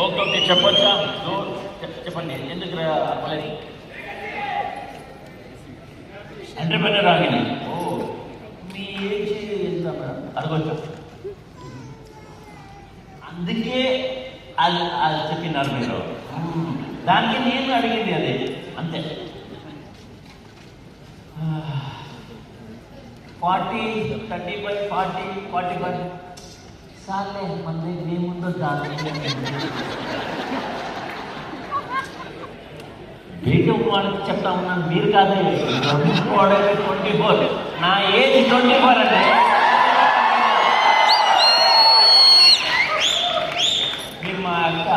Okay okay చెప్పొచ్చా? చెప్పండి. ఎందుకు అవ్వలేదు? ఎంటర్‌ప్రెన్యూర్ ఆగిన. ఓ మీ ఏజ్ ఎంత మేడం? అడగొచ్చా? అందుకే అది చెప్పినారు మీరు. దానికి నేను అడిగింది అదే, అంతే. 40, 35, 40, 45 సార్లే మంది మీ ముందు దాని బీటెక్ వాళ్ళకి చెప్తా ఉన్నాను, మీరు కాదు. 24, నా ఏజ్ 24 అంటే మీరు మా అక్క.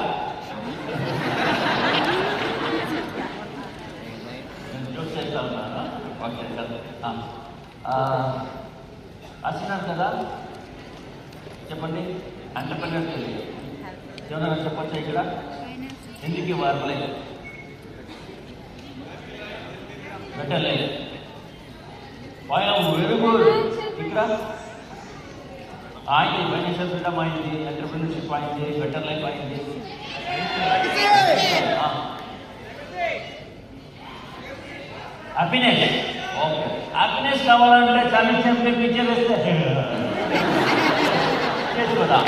జోక్ చేస్తా ఉన్నాను. ఓకే రాసినారు కదా, చెప్పండి. ఎంటర్‌ప్రెన్యూర్ తెలియదు ఏమన్నా చెప్పచ్చా ఇక్కడ? ఎందుకు వారలేదు? పెట్టలేదు. Very good. ఇక్కడ అయింది, ఫైనాన్షియల్ ఫ్రీడమ్ అయింది, ఎంటర్‌ప్రెన్యూర్‌షిప్ అయింది, బెటర్ లైఫ్ అయింది. హ్యాపీనెస్. ఓకే, హ్యాపీనెస్ కావాలంటే చాలా చెప్పి పిక్చర్ వేస్తే చేసుకోదా?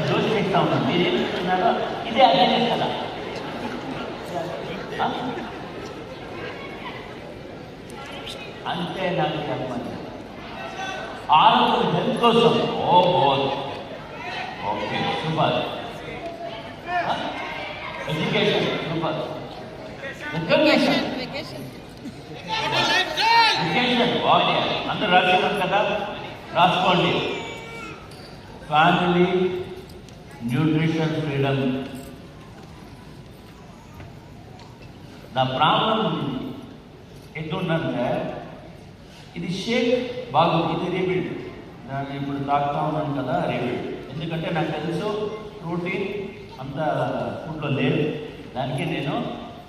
జోష్ పెడతా ఉన్నాను. మీరేం చెప్తున్నారో ఇదే హ్యాపీనెస్ కదా. అంతే నాకు చెప్పండి. ఆరోగ్యం హెల్త్ కోసం. Oh okay super. Education super. Recognition okay. అందరూ రాసుకున్నారు కదా, రాసుకోండి. Family nutrition freedom. The problem ఎట్లుందంటే ఇది షేక్ బాగుంది, ఇది రీబిల్డ్. నేను ఇప్పుడు తాగుతా ఉన్నాను కదా, రీబిల్డ్. ఎందుకంటే నాకు తెలుసు ప్రోటీన్ అంత ఫుడ్లో లేదు. దానికి నేను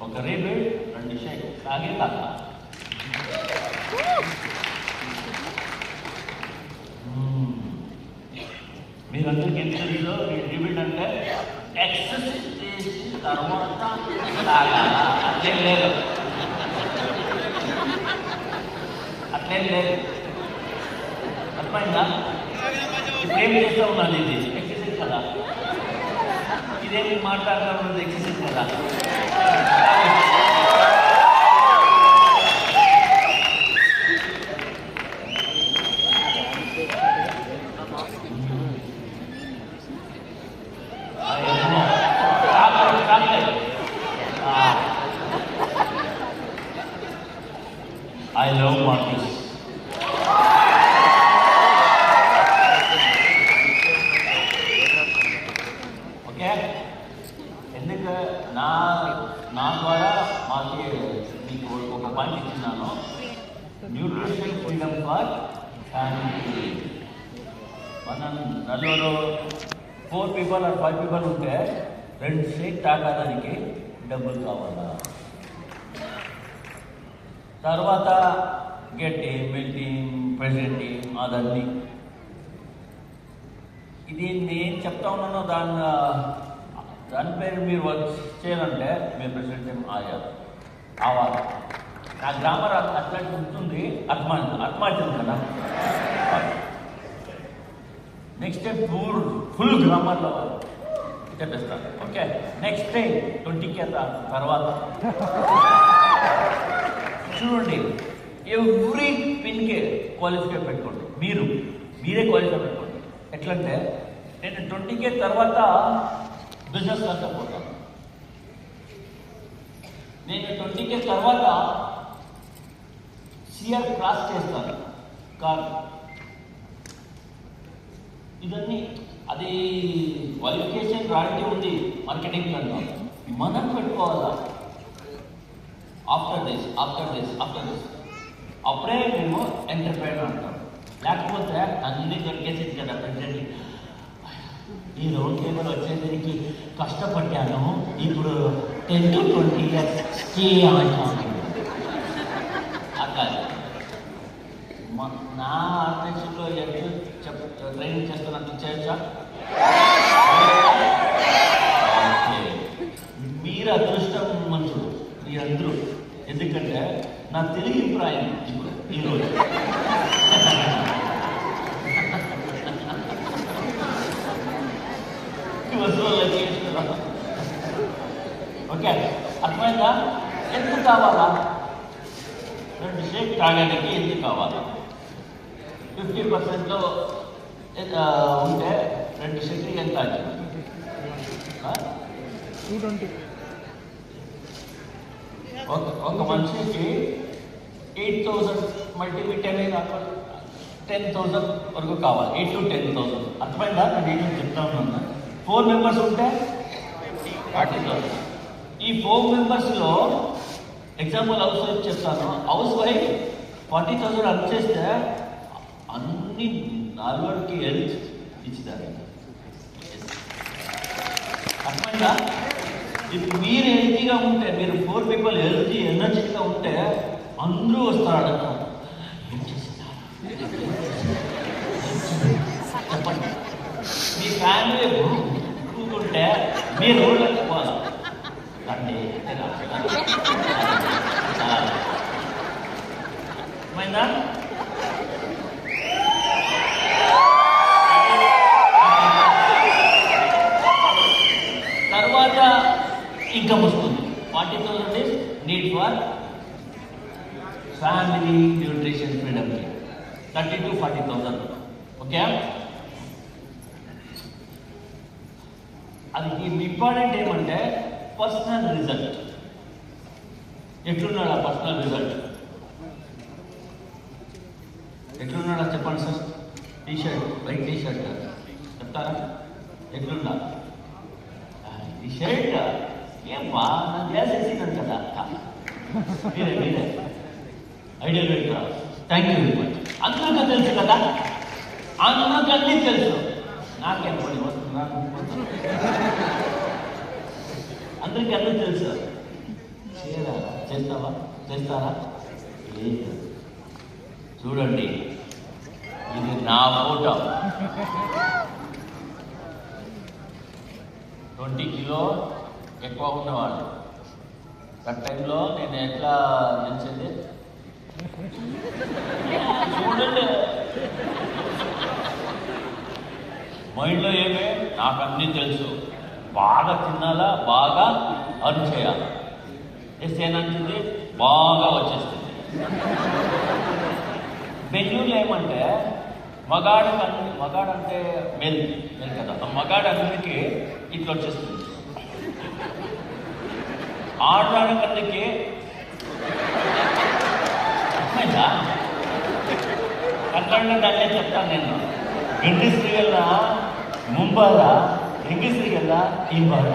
ఒక రీబిల్డ్ 2 షేక్ తాగి తాగుతా. మీరందరికీ ఎంత తెలుసు రీబిల్డ్ అంటే? ఎక్సర్సైజ్ చేసి తర్వాత తాగాల. అట్లేం లేదు, అట్లేం లేదు. అర్థమైందా? ఇప్పుడు ఏం చేస్తూ ఉన్నాను, ఇది ఎక్సర్సైజ్ కదా. ఇదేమి మాట్లాడుతూ ఉన్నది ఎక్సర్సైజ్ కదా. I love Marcus. ఓకే, ఎందుకు నా ద్వారా మాకు మీకు ఒక పాయింట్ ఇచ్చినాను. Nutrition freedom for family. మనం నలుగురు 4 people or 5 people ఉంటే 2 షేక్ తాగడానికి డబ్బులు కావాలా? తర్వాత get team, mill team, president team, అదన్నీ. ఇది నేను చెప్తా ఉన్నాను. దాని పేరు మీరు వర్క్ చేయాలంటే మీరు ప్రెసిడెంట్ టీమ్ ఆవాలి. నా గ్రామర్ అట్లా ఉంటుంది, అర్థమవుతుంది కదా. నెక్స్ట్ టైం ఫుల్ గ్రామర్లో చెప్పేస్తాను. ఓకే, నెక్స్ట్ టైం 20కి తర్వాత చూడండి. ఎవ్రీ పిన్కే క్వాలిఫై పెట్టుకోండి. మీరే క్వాలిఫై పెట్టుకోండి. ఎట్లంటే నేను 20కి తర్వాత బిజినెస్ అంతా పోతాను. నేను 20కి తర్వాత సిఆర్ క్రాస్ చేస్తాను కాదు. ఇదన్నీ అది క్వాలిఫికేషన్ రాయల్టీ ఉంది మార్కెటింగ్ కన్నా. మనం పెట్టుకోవాలా ఆఫ్టర్ దిస్ అప్పుడే మేము ఎంటర్‌ప్రెన్యూర్ అంటాం. లేకపోతే అన్ని దొరికేసింది కదా. ప్రెసిడెంట్ ఈ రౌండ్ టేబుల్ వచ్చేసరికి కష్టపడ్డాను, ఇప్పుడు 10 to 20 years స్టే అంటాను. అట్లా నా ఆర్గనైజేషన్లో ట్రైనింగ్ చేస్తున్నట్టు చేయొచ్చా? ఎందుకంటే నా తెలుగు ఇంప్రూవ్ అయింది ఇప్పుడు ఈరోజు. ఓకే, అర్థమైందా? ఎంత కావాలా? 2 షేక్ తాగడానికి ఎంత కావాలా? 50%లో ఉంటే 2 షేక్ ఎంత? 220. ఒక మనిషికి 8,000 మల్టీమీటర్ 10,000 వరకు కావాలి. 8 to 10,000. అర్థమైందా? నేను చెప్తా ఉన్నాను. 4 మెంబర్స్ ఉంటే 40,000. ఈ 4 మెంబర్స్లో ఎగ్జాంపుల్ హౌస్ వైఫ్ చెప్తాను. హౌస్ వైఫ్ 40,000 అర్న్ చేస్తే అన్ని 4 హెల్త్ ఇచ్చినారు. అర్థమైందా? ఇప్పుడు మీరు హెల్తీగా ఉంటే, మీరు 4 people హెల్తీ ఎనర్జీగా ఉంటే అందరూ వస్తారు. ఏం చేస్తున్నారు చెప్పండి. మీ ఫ్యామిలీ కూకుంటే మీరు రోడ్లకు పోవాలి. రండి అర్థమైందా? తర్వాత ఇన్కమ్ వస్తుంది. 40,000 is need for family nutrition freedom. 30 to 40,000. Okay, అది ఇంపార్టెంట్ ఏమంటే పర్సనల్ రిజల్ట్. ఎట్లున్నాడా పర్సనల్ రిజల్ట్? ఎట్లున్నాడా చెప్పండి సార్. టీషర్ట్, వైట్ టీషర్ట్ చెప్తారా? ఎట్లున్నా ఈ షర్ట్? ఏమ్మా నా గ్లాస్ వేసినాను కదా. మీరే ఐడియా పెట్టా. Thank you very much. అందరికీ తెలుసు కదా, అందరికీ తెలుసు. నాకేం పని వస్తుందా? అందరికీ అన్నీ తెలుసు. చేయాలా? చేస్తారా? లేదు. చూడండి, ఇది నా ఫోటో. 20 కిలో ఎక్కువ ఉన్నవాళ్ళు. ఆ టైంలో నేను ఎట్లా నిలిచేది చూడండి. మైండ్లో ఏమే, నాకు అన్నీ తెలుసు. బాగా తినాలా, బాగా అర్న్ చేయాలి. చేస్తే ఏనంటుంది, బాగా వచ్చేస్తుంది. బెంగళూరులో ఏమంటే మగాడంటే మేల్ కదా, మగాడన్నిటికీ ఇట్లా వచ్చేస్తుంది. ఆడడానికి అట్లా దాన్నే చెప్తాను నేను. గండిస్త్రీగల్లా ముంబారా, ఎంగిస్త్రీగల్లా ఇంబారా.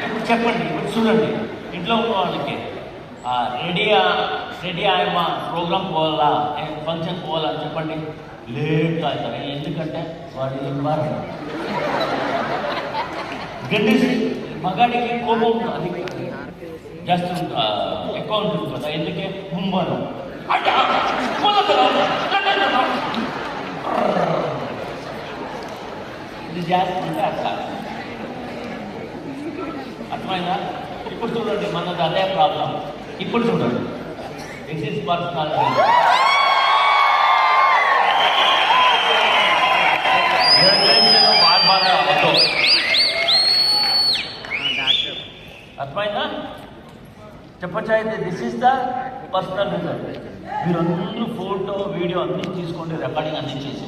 ఇప్పుడు చెప్పండి, ఇప్పుడు చూడండి. ఇంట్లో ఉన్న వాళ్ళకి రెడీ ఆయమ్మా ప్రోగ్రామ్ పోవాలా, ఫంక్షన్ పోవాలని చెప్పండి, లేట్గా అవుతారు. ఎందుకంటే వాడు ఇంబారా. గండిస్త్రీ మగాడికి కోపం అది జాస్తి ఎక్కువ ఉంటుంది కదా, ఎందుకే ముంబారు ఇది జాస్తి ఉంటే అట్లా. అర్థమైందా? ఇప్పుడు చూడండి, మనది అదే ప్రాబ్లం. ఇప్పుడు చూడండి, దిస్ ఈజ్ పర్సనల్. అర్థమైందా? చెప్పచ్చైతే this is the personal result. మీరందరూ ఫోటో, వీడియో అన్నీ తీసుకోండి, రికార్డింగ్ అన్నీ చేసి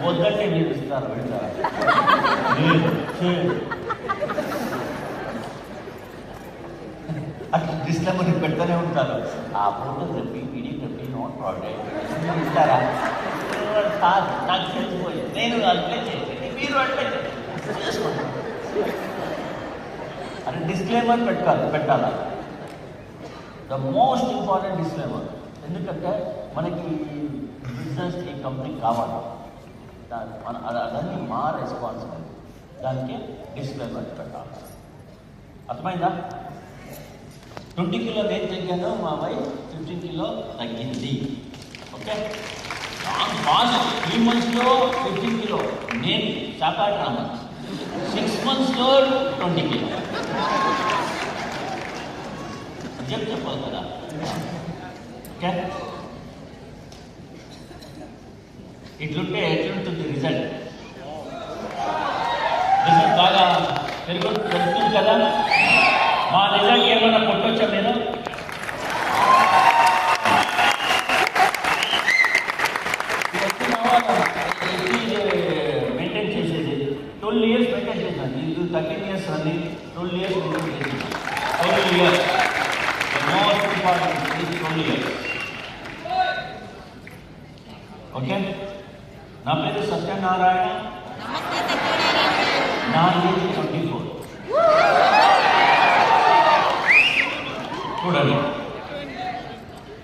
వద్దంటే మీరు ఇస్తారు, వెళ్తారా? అట్లా డిస్టర్బ్ పెడతానే ఉంటారు. ఆ ఫోటోగ్రఫీ, వీడియోగ్రఫీ నాట్ ప్రాడక్ట్ ఇస్తారా? నాకు తెలిసిపోయి నేను అట్లే చేసేది, మీరు అట్లే చేసుకోండి. అది డిస్క్లైమర్ పెట్టాలా? The most important disclaimer. ఎందుకంటే మనకి బిజినెస్, ఈ కంపెనీ కావాలి, అదన్నీ మా రెస్పాన్సిబిలిటీ. దానికి డిస్క్లైమర్ పెట్టాలి. అర్థమైందా? 20 కిలో నేను తగ్గాను, మా వైఫ్ 15 కిలో తగ్గింది. Okay, fast 3 monthsలో 15 kilo. నేను శాపాటి రామన్ 6 monthsలో 20 కిలో. నిజం చెప్పాలి కదా. ఓకే, ఇట్లుంటే ఎట్లుంటుంది రిజల్ట్? రిజల్ట్ బాగా పెరుగుతుంది కదా. మా రిజల్ట్ ఏమన్నా కొట్టొచ్చా మీరు? మెయింటైన్ చేసేది 12 years మెయింటైన్ చేశాను. ఇది 13 years అని 12 years మెయింటైన్ చేశాను. 12 years most important is 12 years. Okay, నా పేరు సత్యనారాయణ. నా ఏజ్ 24. చూడండి,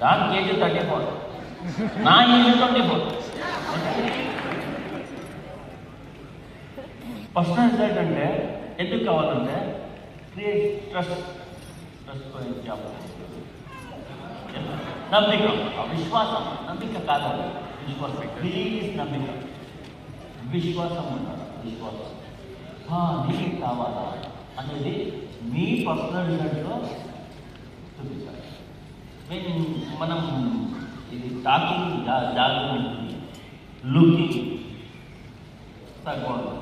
దానికి ఏజ్ 34, నా ఏజ్ 24. పర్సనల్ రిజల్ట్ అంటే ఎందుకు కావాలంటే క్రియేట్ ట్రస్ట్. నమ్మిక, విశ్వాసం. నమ్మిక కాదండి, విశ్వాసం. ప్లీజ్ నమ్మిక, విశ్వాసం ఉండాలి. విశ్వాసం నీకు కావాలా అనేది మీ పర్సనల్ రిజల్ట్లో చూపించాలి. మనం ఇది టాకింగ్ జాగ్రత్త, లుకింగ్ తగ్గదు.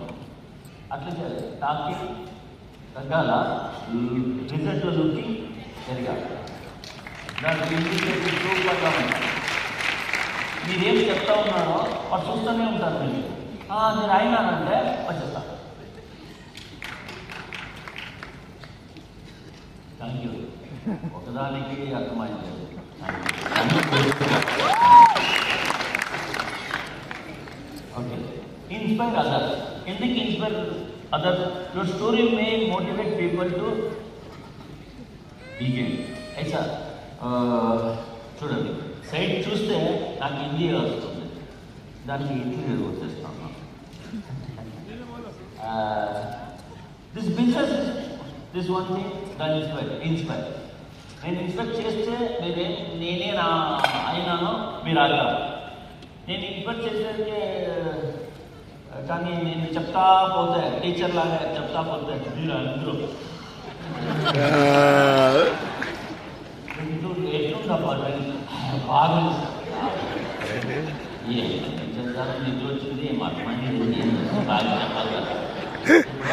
అట్లా చేయాలి. టాకింగ్ తగ్గాల, రిజల్ట్లో లుకింగ్ పెరగాలి. దానికి ఇండికేటివ్ సూపర్గా ఉంటుంది. మీరేం చెప్తా ఉన్నారో వాడు చూస్తూనే ఉంటారు. మీరు నేను అయినానంటే వచ్చేస్తా. Thank you. ఒకదానికి అర్థమైంది. Okay, inspire others. ఎందుకు inspire others? Your story may motivate people to begin. అయితే చూడండి, సైడ్ చూస్తే నాకు హిందీ వస్తుంది, దానికి హిందీ వచ్చేస్తాను. This business, this one thing దాన్ని ఇన్స్పైర్. నేను ఇన్స్పైర్ చేస్తే నేనే నా అయినానో మీరు ఆగారు. నేను ఇన్స్పైర్ చేసేది కానీ నేను చెప్తా పోతే, టీచర్ లాగా చెప్తా పోతే మీరు అందరూ ఎట్లుందా బాగా నిద్ర వచ్చింది, మాట్లాడింది బాగా చెప్పాలి కదా.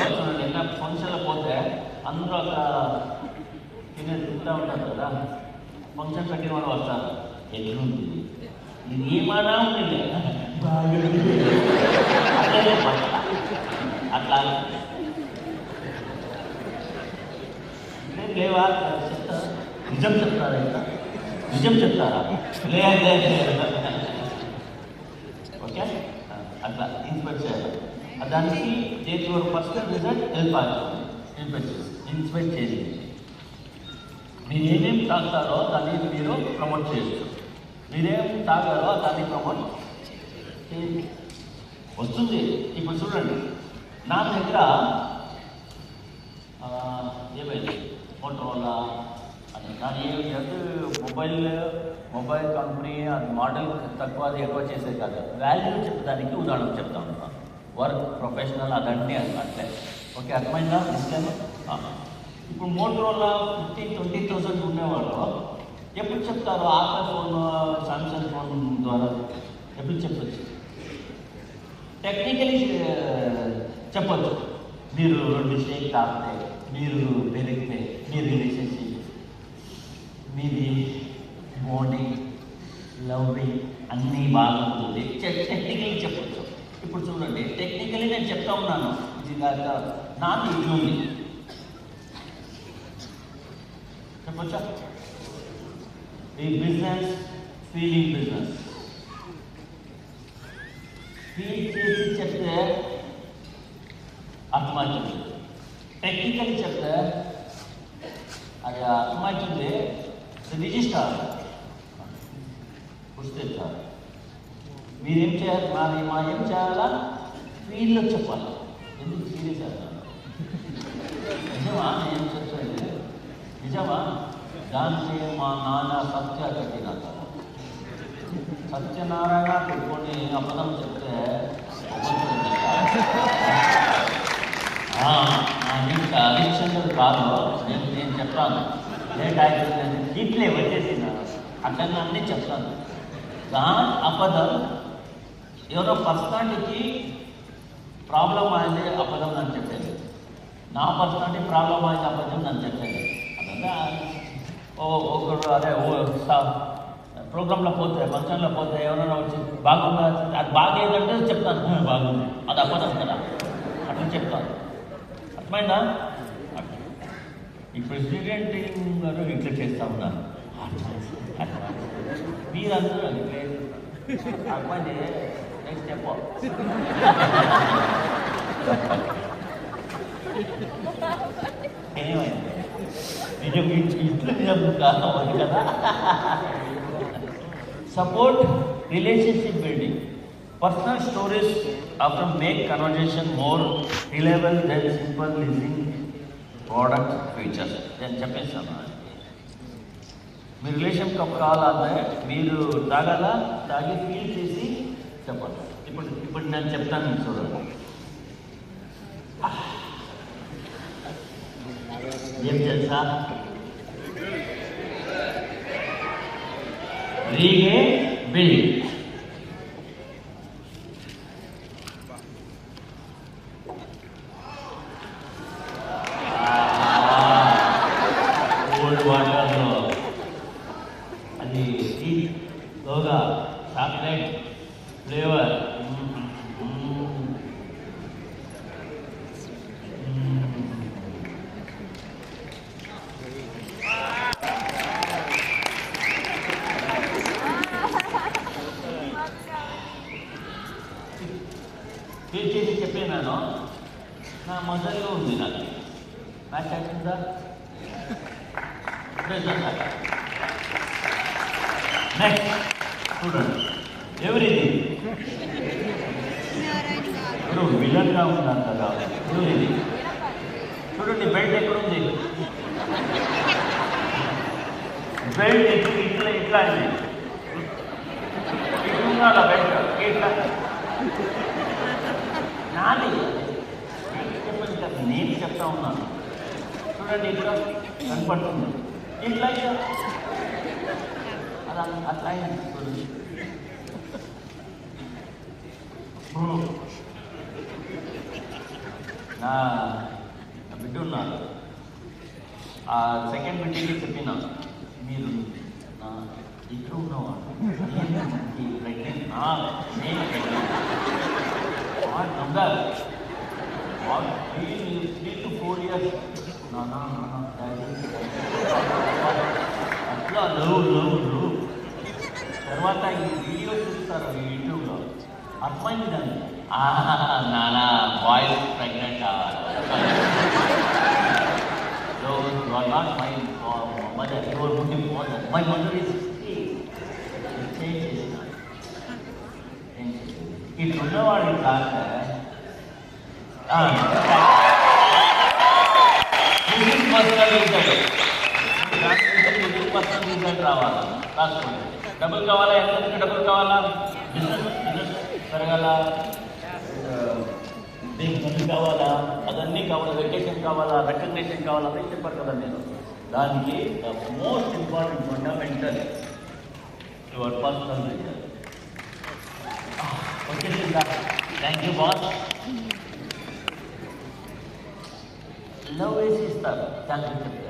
ఇప్పుడు నిన్న ఫంక్షన్లో పోతే అందరూ అక్కడ తింటూ ఉంటారు కదా. ఫంక్షన్ పెట్టిన వాళ్ళు వస్తారు, ఎట్లుంది ఇది ఏమన్నా ఉంటుంది అట్లా లేవా చెప్తారా? నిజం చెప్తారా? ఇంకా నిజం చెప్తారా? లేదు. ఓకే, అట్లా ఇన్స్పైర్ చేయాలి. దానికి యువర్ పర్సనల్ రిజల్ట్ హెల్ప్ అవుతుంది. ఇన్స్పైర్ చేసి మీరు ఏమేమి తాగుతారో దాన్ని మీరు ప్రమోట్ చేయొచ్చు. మీరేం తాగారో దాన్ని ప్రమోట్ వస్తుంది. ఇప్పుడు చూడండి, నా దగ్గర ఏమైంది మోటరోలా అని దాని మొబైల్ కంపెనీ అది మోడల్ తక్కువ అది ఎక్కువ చేసేది కాదు. వాల్యూ చెప్పడానికి ఉదాహరణ చెప్తా ఉంటాను. వర్క్ ప్రొఫెషనల్ అదన్నీ అట్లే. ఓకే, అర్థమైందా? ఇప్పుడు మోటరోలా 15,000-20,000 ఉండేవాళ్ళు ఎప్పుడు చెప్తారు? ఆపిల్ ఫోన్, సామ్సంగ్ ఫోన్ ద్వారా ఎప్పుడు చెప్పచ్చు? టెక్నికలీ చెప్పచ్చు. మీరు 2 స్టేక్ తాగితే, మీరు పెరిగితే, మీ రిలేషన్షిప్, మీది బాండింగ్, లవ్వింగ్ అన్నీ బాగుంటుంది. టెక్నికలీ చెప్పచ్చు. ఇప్పుడు చూడండి, టెక్నికలీ నేను చెప్తా ఉన్నాను, ఇది నాకు ఇట్లుంది చెప్పచ్చా? ఈ బిజినెస్ ఫీలింగ్ బిజినెస్ ఫీల్ చేసి చెప్తే అర్థమవుతుంది. టెక్నికల్ చెప్తే అది అర్థమవుతుంది. రిజిస్టర్ వస్తే చాలు. మీరేం చేయాలి? మా ఏం చేయాలా? ఫీల్డ్లో చెప్పాలి. ఎందుకు సీరియస్ అవుతాను? నిజమా? నేను చెప్పేది నిజమా? దానికి మా నాన్న సత్య కట్టిన సత్యనారాయణ పెట్టుకొని అబద్ధం చెప్తే హరిశ్చంద్రుడు కాదు. నేను చెప్తాను, లేట్ అయిపోయింది ఇట్లే వచ్చేసిన అట్లా అన్నీ చెప్తాను. దాని అబద్ధం ఎవరో పర్సనాలిటీకి ప్రాబ్లం అయింది అబద్ధం అని చెప్పేది, నా పర్సనాలిటీ ప్రాబ్లం అయింది అబద్ధం అని చెప్పేది. అదంతా ఒకరు అదే ప్రోగ్రాంలో పోతే ఫంక్షన్లో పోతే ఎవరైనా వచ్చి బాగుందా, అది బాగేదంటే చెప్తాను బాగుంది, అది అబద్ధం కదా అట్లా చెప్తాను. అర్థమైందా? ఈ ప్రెసిడెంట్ గారు ఇట్లా చేస్తా ఉన్నారు. మీరందరూ అర్థమైంది. నెక్స్ట్ చెప్పు. ఏమైంది నిజం ఇట్లు నిజం కావాలి కదా. Support relationship building. Personal stories often make conversation more reliable than simple listening product features. నేను చెప్పేస్తాను. మీ రిలేషన్ కప్ కావాలంటే మీరు తాగి ఫీల్ చేసి చెప్పండి. ఇప్పుడు నేను చెప్తాను చూడండి. ఏం తెలుసా? రీగే బిల్. వాటర్లో అది లోగా చాక్లెట్ ఫ్లేవర్. చేసి చెప్పాను, నా మొదల్లో ఉంది. నాకు మ్యాచ్ అవుతుందా? నెక్స్ట్ చూడండి. ఎవరిది ఇప్పుడు విలన్గా ఉన్నాను కదా, ఎవరిది చూడండి. బెల్ట్ ఎక్కడుంది? బెల్ట్ ఇట్లా ఇట్లా అండి, ఇట్లా ఉండాలా బెల్ట్? ఇట్లా నాది చెప్పండి కదా, నేను చెప్తా ఉన్నాను. చూడండి ఇక్కడ కనపడుతుంది. ఇట్లా అలా అట్లా చూడండి. నా బిడ్డ ఉన్నారు. ఆ సెకండ్ బిడ్డకి చెప్పిన, మీరు నా ఇక్కడ ఉన్నవాడు ప్రెగ్నెంట్, నేను నంబర్ 3 to 4 years నానా అట్లా లవ్. తర్వాత ఈ వీడియో చూస్తారు ఈ యూట్యూబ్లో, అర్థమైంది దాన్ని. నానా boy pregnant. Not my mother, your booking mother, my mother is change చేసిన. ఇట్లున్నవాడు కాక రిజల్ట్ రావాలా? రాసుకోండి. డబ్బులు కావాలా? ఎంతమందికి డబ్బులు కావాలా? బిజినెస్ పెరగాల, డబ్బులు కావాలా, అదన్నీ కావాలా, వెకేషన్ కావాలా, రికగ్నేషన్ కావాలా, అదే చెప్పారు కదా నేను. దానికి the most important fundamental your personal result. వచ్చేసిందా? Thank you boss. లవ్ వేసి ఇస్తారు, థ్యాంక్ యూ చెప్తారు.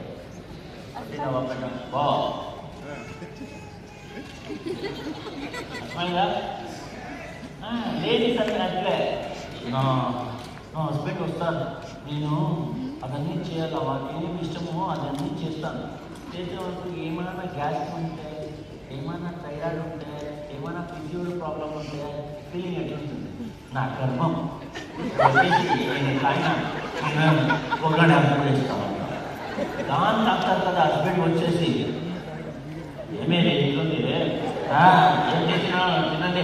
లేడీస్ అంటే అట్లే, నా హస్బెండ్ వస్తారు, నేను అవన్నీ చేయాలి, వాళ్ళకి ఏమి ఇష్టమో అదన్నీ చేస్తాను. చేసే వరకు ఏమైనా గ్యాస్ ఉంటే, ఏమైనా థైరాయిడ్ ఉంటే, ఏమైనా ఫిజియోడ్ ప్రాబ్లం ఉంటే ఫీలింగ్ ఎట్లుంటుంది? నా గర్భం ఒకటి అర్థం చేస్తాను. దాని డాక్టర్ కదా హస్బెండ్ వచ్చేసి, ఏమే ఇంట్లోంది ఏం చేసినా తినండి,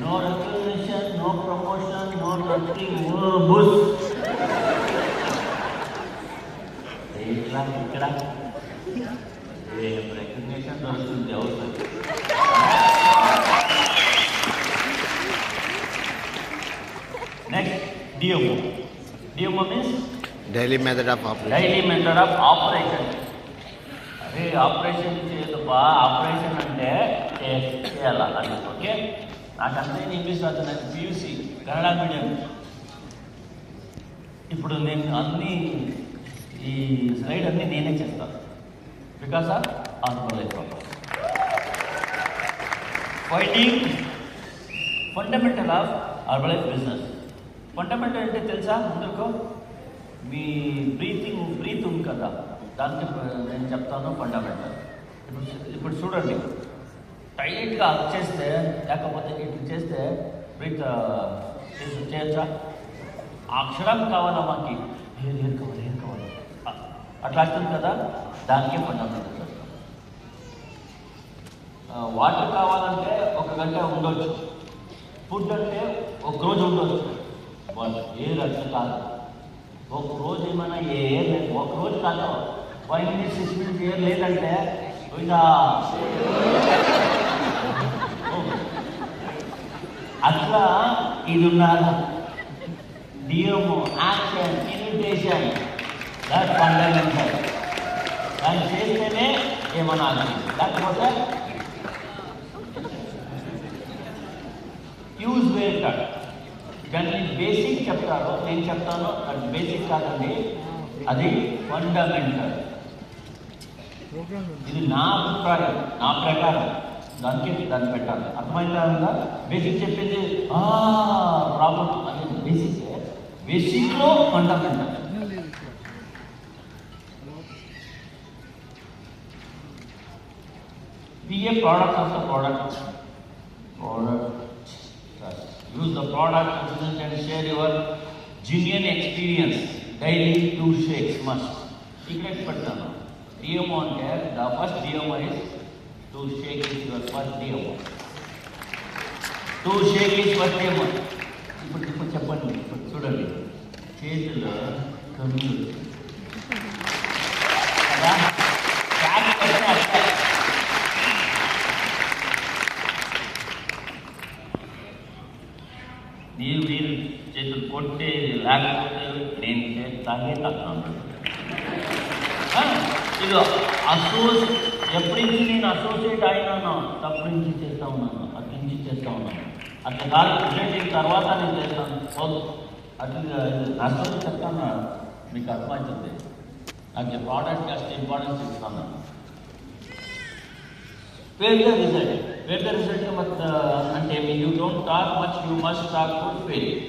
no recognition, no promotion, no nothing, no bush. ఇట్లా ఇక్కడ ఏం రికగ్నిషన్ దొరుకుతుంది అవసరం. నెక్స్ట్ డియోమో. డియోమో means daily method of operation. అరే ఆపరేషన్ చేయదు బా, ఆపరేషన్ అంటే చేయాలా అది. ఓకే, నాకంతా ఇంగ్లీష్ రాదు, పియూసీ కన్నడ మీడియం. ఇప్పుడు నేను అన్ని ఈ స్లైడ్ అన్నీ నేనే చేస్తాను because of organise finding fundamental of organise business. Fundamental అంటే తెలుసా అందరికీ? మీ బ్రీత్ ఉంది కదా, దానికి నేను చెప్తాను ఫండమెంటల్. ఇప్పుడు చూడండి, టైట్గా అప్ చేస్తే లేకపోతే ఇట్లా చేస్తే బ్రీత్ చేయొచ్చా? అక్షరం కావాలా మాకు, ఏం కావాలి అట్లా వస్తుంది కదా, దానికే ఫండమెంటల్ చెప్తాం. వాటర్ కావాలంటే 1 గంట ఉండొచ్చు, ఫుడ్ అంటే 1 రోజు ఉండొచ్చు. ఏ రకం కాదు, 1 రోజు ఏమైనా ఏం లేదు, 1 రోజు కాదు 5 minutes 6 minutes ఏం లేదంటే ఇంకా అట్లా ఇది ఉండాలి. DMO, action, invitation, that fundamental. దాన్ని చేస్తేనే ఏమన్నా లేకపోతే యూజ్ వేర్. దాన్ని బేసిక్ చెప్తారు, నేను చెప్తాను అది బేసిక్ కాదండి, అది ఫండమెంటల్. ఇది నా అభిప్రాయం, నా ప్రకారం దాన్ని పెట్టాలి. అర్థమైందా? బేసిక్ చెప్పింది ప్రాబ్లం అది బేసిక్లో fundamental. Be a product of the product. Use the product, present and share your genuine experience. Daily 2 shakes must. Secret pattern. DMO అంటే the first DMO is to shake is your first DMO. To shake is first DMO. ఇప్పుడు చెప్పండి, ఇప్పుడు చూడండి, చేతులు community కదా, catch పడితే అట్లా మీరు చేతులు కొట్టే లేకపోతే నేను చేస్తానే తక్కువ. ఇది ఎప్పటి నుంచి నేను అసోసియేట్ అయినాను, తప్పటి నుంచి చేస్తూ ఉన్నాను, అక్కడి నుంచి చేస్తూ ఉన్నాను. అట్లా కాదు ప్రెసిడెంట్ తర్వాత నేను చేస్తాను. అట్లా నష్టం చెప్తాను, మీకు అర్థమవుతుంది. నాకు ప్రోడక్ట్ కాస్ట్ ఇంపార్టెన్స్ ఇస్తాను. Where the result అంటే you don't talk much, you must talk good feeling.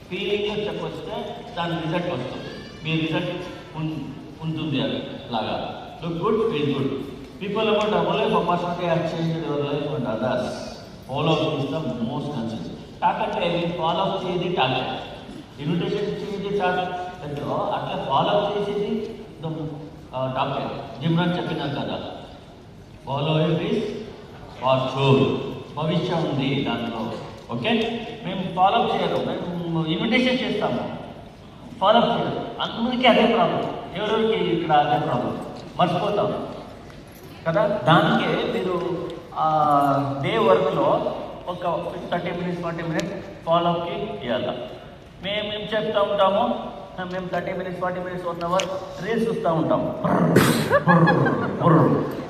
ఫీలింగ్లో చెప్పొస్తే దాని రిజల్ట్ వస్తుంది. మీ రిజల్ట్ ఉంటుంది అలాగా. Look good, feel good. People about our life of personality have changed your life and others. Follow up is the most concept. Talk అంటే follow up చేసేది talk, invitation ఇచ్చేది టాక్, అట్లా ఫాలో అప్ చేసేది talk. Jim Rohn చెప్పినారు కదా, follow it is for sure. భవిష్యం ఉంది దాంట్లో. ఓకే, మేము ఫాలోఅప్ చేయరు, మేము ఇన్విటేషన్ చేస్తాము, ఫాలోఅప్ చేయరు. అందరికీ అదే ప్రాబ్లం, ఎవరెవరికి ఇక్కడ అదే ప్రాబ్లం, మర్చిపోతాం కదా. దానికే మీరు డే వర్క్లో ఒక 30 minutes 40 minutes ఫాలోఅప్కి ఇవ్వాలి. మేము చెప్తూ ఉంటాము, మేము 30 minutes 40 minutes 1 hour రీల్స్ చూస్తూ ఉంటాము.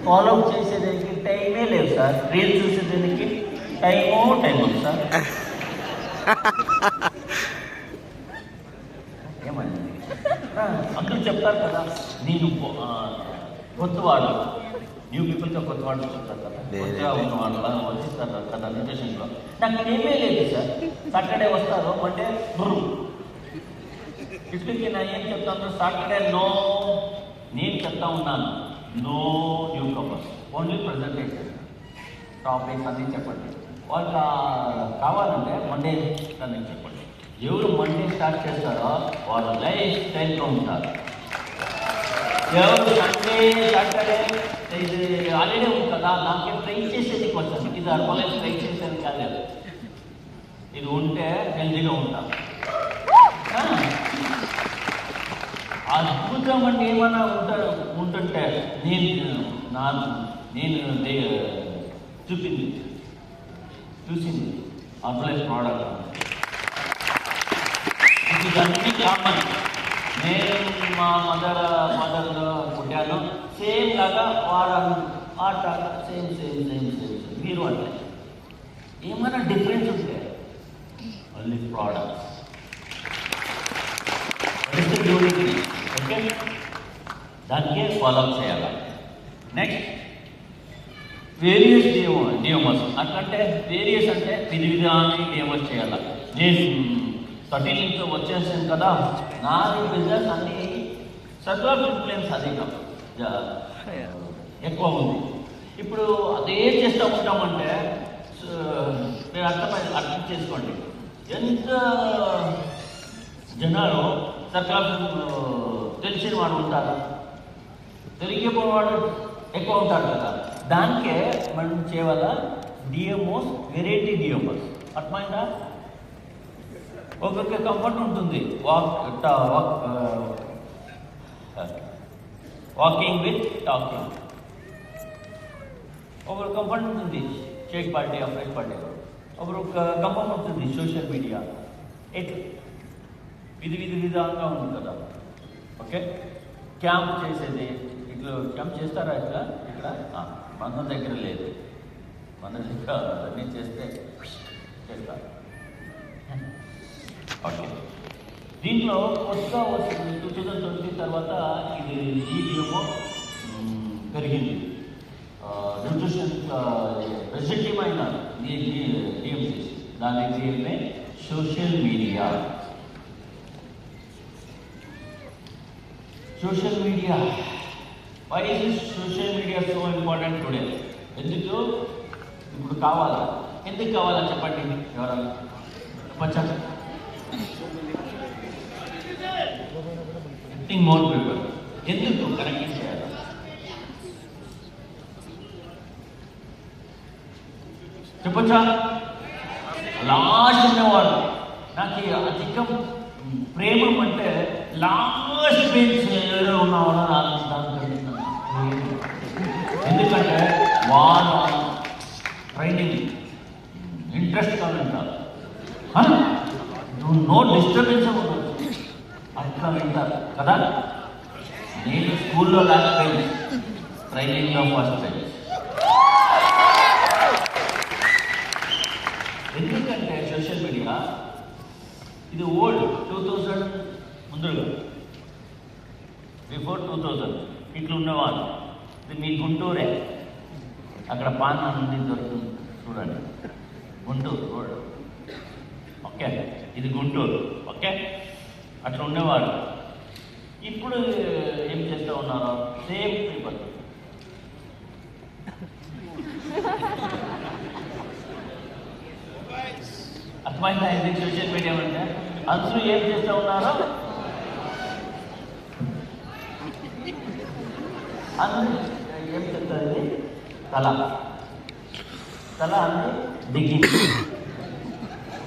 ఫాలోఅప్ చేసేదానికి టైమే లేదు సార్, రీల్స్ చూసేదానికి టైం ఉంది సార్. ఏమండి అందరూ చెప్తారు కదా, నేను కొత్తవాడు, న్యూ పీపుల్తో కొత్తవాడు చెప్తారు కదా, కొత్తగా ఉన్నవాళ్ళు వచ్చిస్తారు కదా ఇన్విటేషన్లో. నాకు ఏమీ లేదు సార్, సాటర్డే వస్తారు, మండే ఇట్లకి నా ఏం చెప్తాను, సాటర్డే నో, నేను చెప్తా ఉన్నాను no newcomers, only presentation topics అన్నీ చెప్పండి. వాళ్ళకి కావాలంటే మండే అని చెప్పండి. ఎవరు మండే స్టార్ట్ చేస్తారో వాళ్ళు లైఫ్ స్టైల్గా ఉంటారు. ఎవరు సండే సాటర్డే ఇది హాలిడే ఉంది కదా, దానికి ట్రై చేసేది కొంచెం, ఇది అర్బలైజ్ ట్రై చేసేది కాలేదు. ఇది ఉంటే హెల్తీగా ఉంటాం. అద్భుతం అంటే ఏమైనా ఉంటుంటే నేను చూసింది అర్బలైజ్ ప్రోడక్ట్. ఇది అన్నీ కామన్. నేను మా మదర్లో పుట్టాను, సేమ్ లాగా ఆట సేమ్ సేమ్ సేమ్ సేమ్ మీరు అంటే ఏమైనా డిఫరెన్స్ ఉంటే ఓన్లీ ప్రోడక్ట్స్. ఓకే, దానికే ఫాలో చేయాలి. Next various DMS. అట్లంటే వేరియస్ అంటే విధి విధానాన్ని డిఎంఎస్ చేయాలి. నేను 13 నుంచి వచ్చేసాను కదా, నా బిజినెస్ అన్ని సర్క్యులర్ ఇన్ఫ్లుయెన్స్ అధికం ఎక్కువ ఉంది. ఇప్పుడు అదే చేస్తూ ఉంటామంటే మీరు అర్థం చేసుకోండి, ఎంత జనాలు సర్క్యులర్ తెలిసిన వాడు ఉంటారు, తెలియకపోవాడు ఎక్కువ ఉంటాడు కదా. దానికే మనం చేయవల్ల డిఎంఓస్, వెరైటీ డిఎంఓస్. అర్థమైందా? ఒక్కొక్క కంఫర్ట్ ఉంటుంది, వాకింగ్ విత్ టాకింగ్. ఒకరు కంఫర్ట్ ఉంటుంది షేక్ పార్టీ, అఫ్రెష్ పార్టీ. ఒకరు కంఫర్ట్ ఉంటుంది సోషల్ మీడియా. ఎట్లా విధానంగా ఉంది కదా. ఓకే, క్యాంప్ చేసేది ఇట్లా క్యాంప్ చేస్తారా? ఇక్కడ మన దగ్గర లేదు, మన దగ్గర అన్నీ చేస్తారు. ఓకే, దీంట్లో కొత్తగా వస్తుంది 2020 తర్వాత ఇది డిఎంఓ పెరిగింది. న్యూట్రిషన్ ప్రెజెంటివ్ అయిన డిఎం చేసి దాని DMA social media. Social media, why is social media so important today? ఎందుకు ఇప్పుడు కావాలా? ఎందుకు కావాలా చెప్పండి ఎవరన్నా చెప్పచ్చా? Think more people. ఎందుకు కనెక్టింగ్ చేయాలి? చెప్పచ్చా? లాస్ట్ ఉన్నవాడు నాకు అధికం ప్రేమ అంటే లాస్ట్ బెంచ్ ఎవరో ఉన్నవాడు ఎందుకంటే వాళ్ళు ట్రైనింగ్ ఇంట్రెస్ట్గా ఉంటారు, నో డిస్టర్బెన్స్ ఉండదు, అట్లా వింటారు కదా. నేను స్కూల్లో లాస్ట్ బెంచ్, ట్రైనింగ్లో ఫస్ట్ బెంచ్. ఎందుకంటే సోషల్ మీడియా ఇది ఓల్డ్ 2000 ముందుగా, బిఫోర్ 2000 ఇట్లా ఉన్నవాళ్ళు. ఇది మీ గుంటూరే, అక్కడ పాన్ నుండి దొరుకుతుంది చూడండి, గుంటూరు రోడ్. ఓకే, ఇది గుంటూరు. ఓకే, అట్లా ఉండేవాడు. ఇప్పుడు ఏం చేస్తూ ఉన్నారు? Same people. అర్థమైందా? ఇది సోషల్ మీడియా అంటే అందరూ ఏం చేస్తూ ఉన్నారో అందరూ ఏం చెప్తారు? తల అని దిగి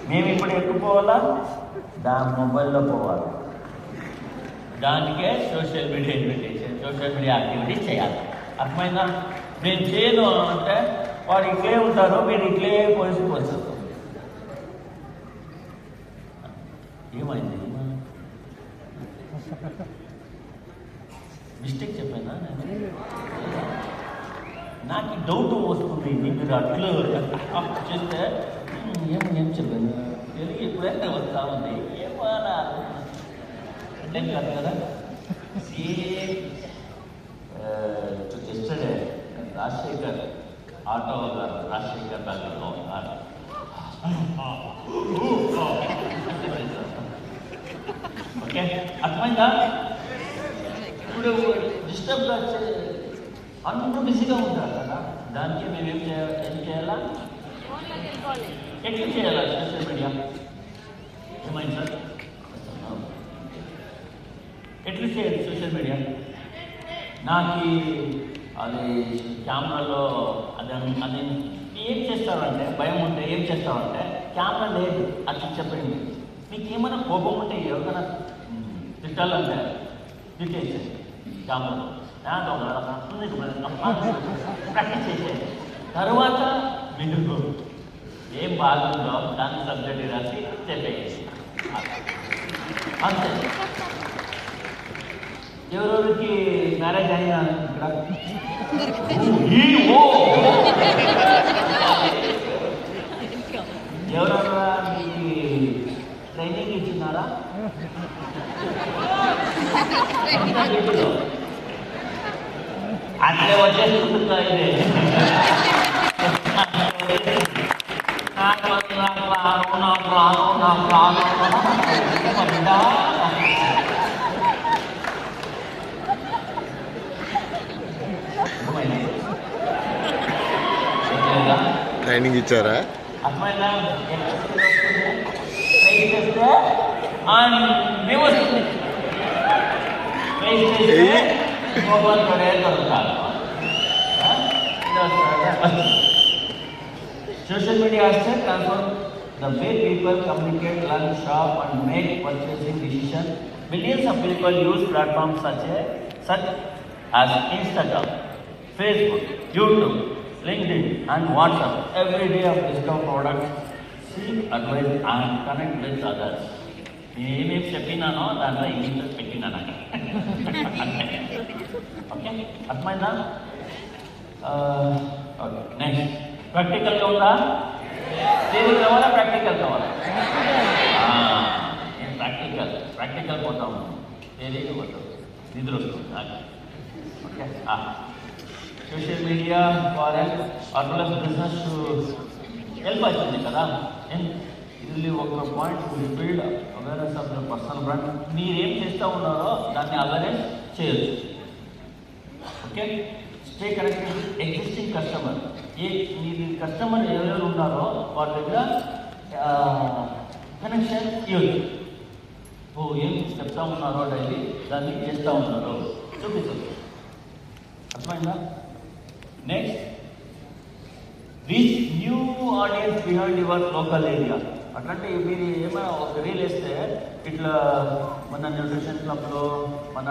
మేము ఇప్పుడు ఎక్కువ పోవాలా, దాని మొబైల్లో పోవాలి. దానికే social media invitation, social media activity చేయాలి. అర్థమైందా? నేను చేయను అంటే వాడు ఇట్లే ఉంటారు, మీరు ఇట్లే పోసి ఏమైంది? మిస్టేక్ చెప్పానా? నాకు డౌట్ వస్తుంది, మీరు అట్లు చేస్తే ఏం చెప్పాను తెలుగు ఎప్పుడైనా వస్తా ఉంది, ఏమన్నా అంటే కాదు కదా. ఎస్టర్డే రాజశేఖర్ ఆటో గారు, రాజశేఖర్ దగ్గరలో ఉన్నారు. ఓకే, అర్థమైందా? ఇప్పుడు డిస్టర్బ్గా అందరూ బిజీగా ఉంటారు కదా. దానికి మేము ఏం చేయాలా? ఎట్లా చేయాలా సోషల్ మీడియా? ఏమైంది సార్? ఎట్లా చేయాలి సోషల్ మీడియా? నాకు అది కెమెరాలో అది ఏం చేస్తారంటే, భయం ఉంటే ఏం చేస్తారంటే, కెమెరా లేదు అట్లా చెప్పండి. మీకు ఏమైనా కోపం ఉంటే ఎవరైనా తిట్టాలంటే తిట్టేసేది కెమెరాలో. ప్రాక్టీస్ చేసేది. తర్వాత మీరు ఏం బాగుందో దాన్ని సబ్జెక్ట్ రాసి చెప్పేసి అంతే. ఎవరెవరికి మ్యారేజ్ అయినా ఇక్కడ ఎవరన్నా మీకు ట్రైనింగ్ ఇచ్చినారా? అట్లే వచ్చేస్తుందా ఇదే ట్రైనింగ్ ఇచ్చారా? అర్థమైందా? Social media has transformed the way people communicate, learn, shop, and make purchasing decisions. Millions of people use platforms such as Instagram, Facebook, YouTube, LinkedIn, and WhatsApp every day of discover products, seek advice, and connect with others. ఏమేమి చెప్పినానో దాంట్లో English పెట్టినాను. Okay, అర్థమైందా? Okay, next ప్రాక్టికల్గా ఉందా? Theory కావాలా, practical కావాలా? నేను practical పోతాము, థియరీ పోతాం, నిద్ర వస్తుంది. Okay, social media for orderless business help అవుతుంది కదా. ఇది ఒక point build awareness of your personal brand. మీరేం చేస్తూ ఉన్నారో దాన్ని అవేర్నెస్ చేయొచ్చు. Okay, stay connected with existing customer. మీరు కస్టమర్ ఎవరెవరు ఉన్నారో వారి దగ్గర కనెక్షన్ ఇవ్వచ్చు. ఏం చెప్తా ఉన్నారో డైలీ దాన్ని చేస్తూ ఉన్నారో చూపించవచ్చు. అర్థమైందా? Next, reach new audience behind your local area. అట్లాంటి మీరు ఏమైనా ఒక రీల్ వేస్తే ఇట్లా మన న్యూట్రిషన్ క్లబ్లో మన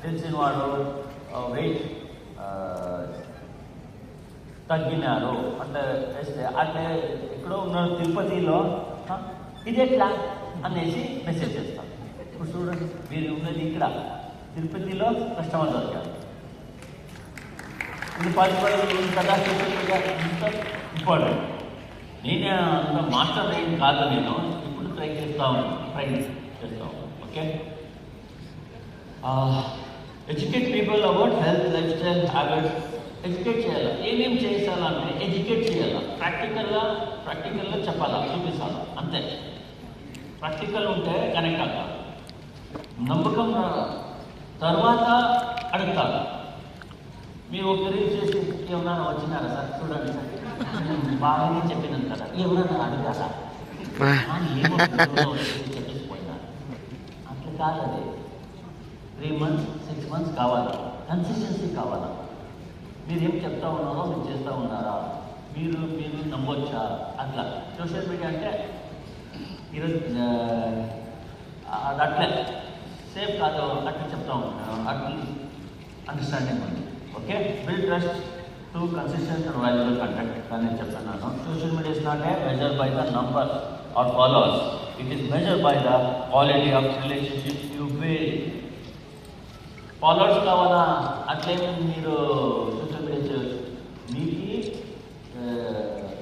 తెలిసిన వాడు వెయిట్ తగ్గినారు అంటే వేస్తే అంటే ఎక్కడో ఉన్నారు తిరుపతిలో ఇది ఎట్లా అనేసి మెసేజ్ చేస్తాం. ఇప్పుడు చూడండి, మీరు ఉన్నది ఇక్కడ తిరుపతిలో కస్టమర్ దొరికారు. ఇది 10 కదా ఇంపార్టెంట్. నేనే అంత మాస్టర్ ఏం కాదు, నేను ఇప్పుడు ట్రై చేస్తా ఉన్నాను. Okay, educate people about health, life style, habits. Educate చేయాలి. ఏమేమి చేయాలంటే ఎడ్యుకేట్ చేయాలి. ప్రాక్టికల్గా చెప్పాలా, చూపించాలి, అంతే. ప్రాక్టికల్ ఉంటే కనెక్ట్ అవుతారు. నమ్మకం తర్వాత అడుగుతారు. మీరు ఒక రీల్ చేసి ఎవరైనా వచ్చినారా సార్ చూడండి సార్ బాగానే చెప్పినాను కదా, ఎవరైనా అడగాలా చెప్పేసిపోయినా అట్లా కాదు. అది 3 months 6 months కావాలా, కన్సిస్టెన్సీ కావాలా. మీరు ఏం చెప్తా ఉన్నారో మీరు చేస్తూ ఉన్నారా, మీరు నమ్మొచ్చా, అట్లా. సోషల్ మీడియా అంటే ఈరోజు అది అట్లే సేఫ్ కాదు, అట్లా చెప్తా ఉన్నాను, అట్లా అండర్స్టాండింగ్ ఉంది. Okay, build trust to consistent and valuable content అని నేను చెప్తున్నాను. Social media is not a measure by the number of followers, it is measure by the quality of relationships you build. Followers కావాలా, అట్లేమి మీరు social media చేయవచ్చు. మీకు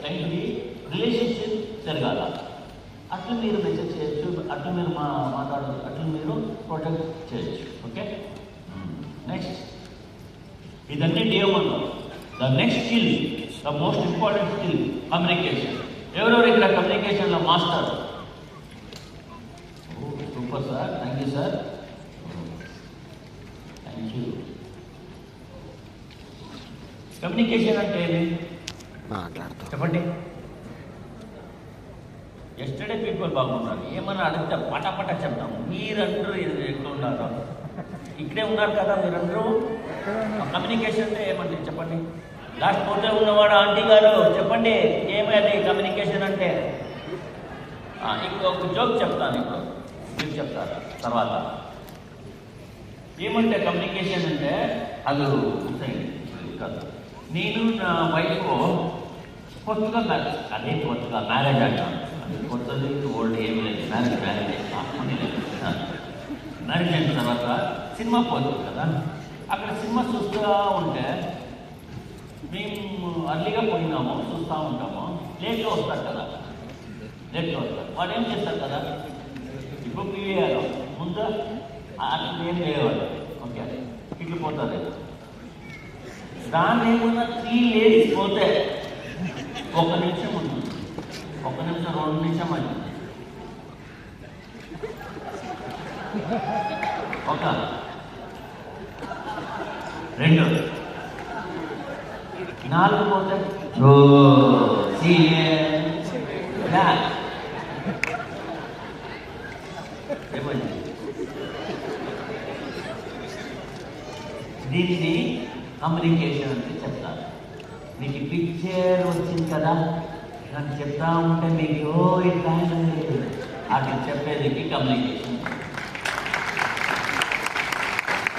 క్లయింట్కి relationship జరగాల, అట్లా మీరు మెసేజ్ చేయొచ్చు, అట్లా మీరు మాట్లాడచ్చు, అట్లా మీరు ప్రొటెక్ట్ చేయొచ్చు. ఓకే, నెక్స్ట్ ఇదన్నీ D1. The next skill, the most important skill, communication. ఎవరెవరు ఇక్కడ కమ్యూనికేషన్లో master? Super sir, thank you sir, thank you. Communication అంటే ఏమి చెప్పండి. ఎస్టర్డే పీపుల్ బాగున్నారు, ఏమన్నా అడిగితే పటాపట చెప్తాము. మీరందరూ ఎక్కడ ఉన్నారు? ఇక్కడే ఉన్నారు కదా మీరందరూ. కమ్యూనికేషన్ అంటే ఏమండి చెప్పండి. లాస్ట్ పోతే ఉన్నవాడు ఆంటీ గారు చెప్పండి ఏమైంది కమ్యూనికేషన్ అంటే. ఒక జోక్ చెప్తాను, ఇప్పుడు మీరు చెప్తారు తర్వాత. ఏమంటే కమ్యూనికేషన్ అంటే అది కాదు. నేను నా వైఫ్ కొత్తగా మ్యారేజ్ అంటాను. కొత్తది ఓల్డ్ ఏమి లేదు, మ్యారేజ్ మ్యారేజ్ అయిన తర్వాత సినిమా పోతుంది కదా, అక్కడ సినిమా చూస్తూ ఉంటే మేము అర్లీగా పోయినాము, చూస్తూ ఉంటాము, లేట్గా వస్తారు కదా, లేట్గా వస్తారు. వాడు ఏం చేస్తారు కదా, ఇప్పుడు పియ్యాలి ముందు అట్లా ఏం లేవాడు, ఓకే ఇట్లు పోతుంది. దాన్ని ఏమన్నా 3 లేడీస్ పోతే 1 నిమిషం ఉంటుంది, 1 నిమిషం 2 నిమిషం అయింది, ఒక 2 4 పోతే ఏమైంది? దీన్ని కమ్యూనికేషన్ అంటే చెప్తాను. మీకు పిక్చర్ వచ్చింది కదా, నాకు చెప్తా ఉంటే మీకు ఇట్లా అది చెప్పేది కమ్యూనికేషన్.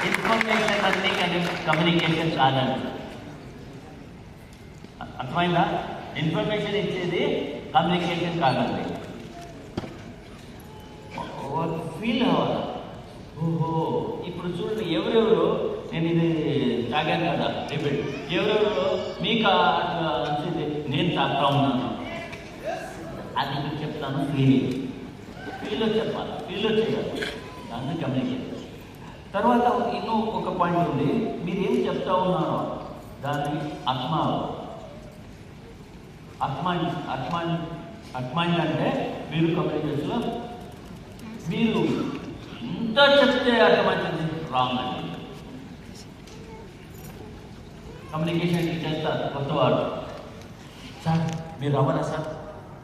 ఇన్ఫర్మేషన్ అన్నీ కమ్యూనికేషన్ కాదండి, అర్థమైందా? ఇన్ఫర్మేషన్ ఇచ్చేది కమ్యూనికేషన్ కాదండి. ఫీల్ అవ్వాలి. ఓహో ఇప్పుడు చూడండి, ఎవరెవరు నేను ఇది తాగాను కదా రిపీట్, ఎవరెవరు మీకు అట్లా వచ్చింది నేను తాగుతా ఉన్నాను, అది మీకు చెప్తాను. ఫీల్లో చెప్పాలి, ఫీల్లో చేయాలి, దాన్ని కమ్యూనికేషన్. తర్వాత ಇನ್ನೂ ఒక పాయింట్ ఉంది, మీరు ఏం చెప్తా ఉన్నారో దాన్ని అర్థమైంది అంటే మీరు కమ్యూనికేషన్లో మీరు ఎంత చెప్తే అర్థమవుతుంది రాంగ్ అండి. కమ్యూనికేషన్ చేస్తారు కొత్తవాడు, సార్ మీరు అవ్వరా సార్,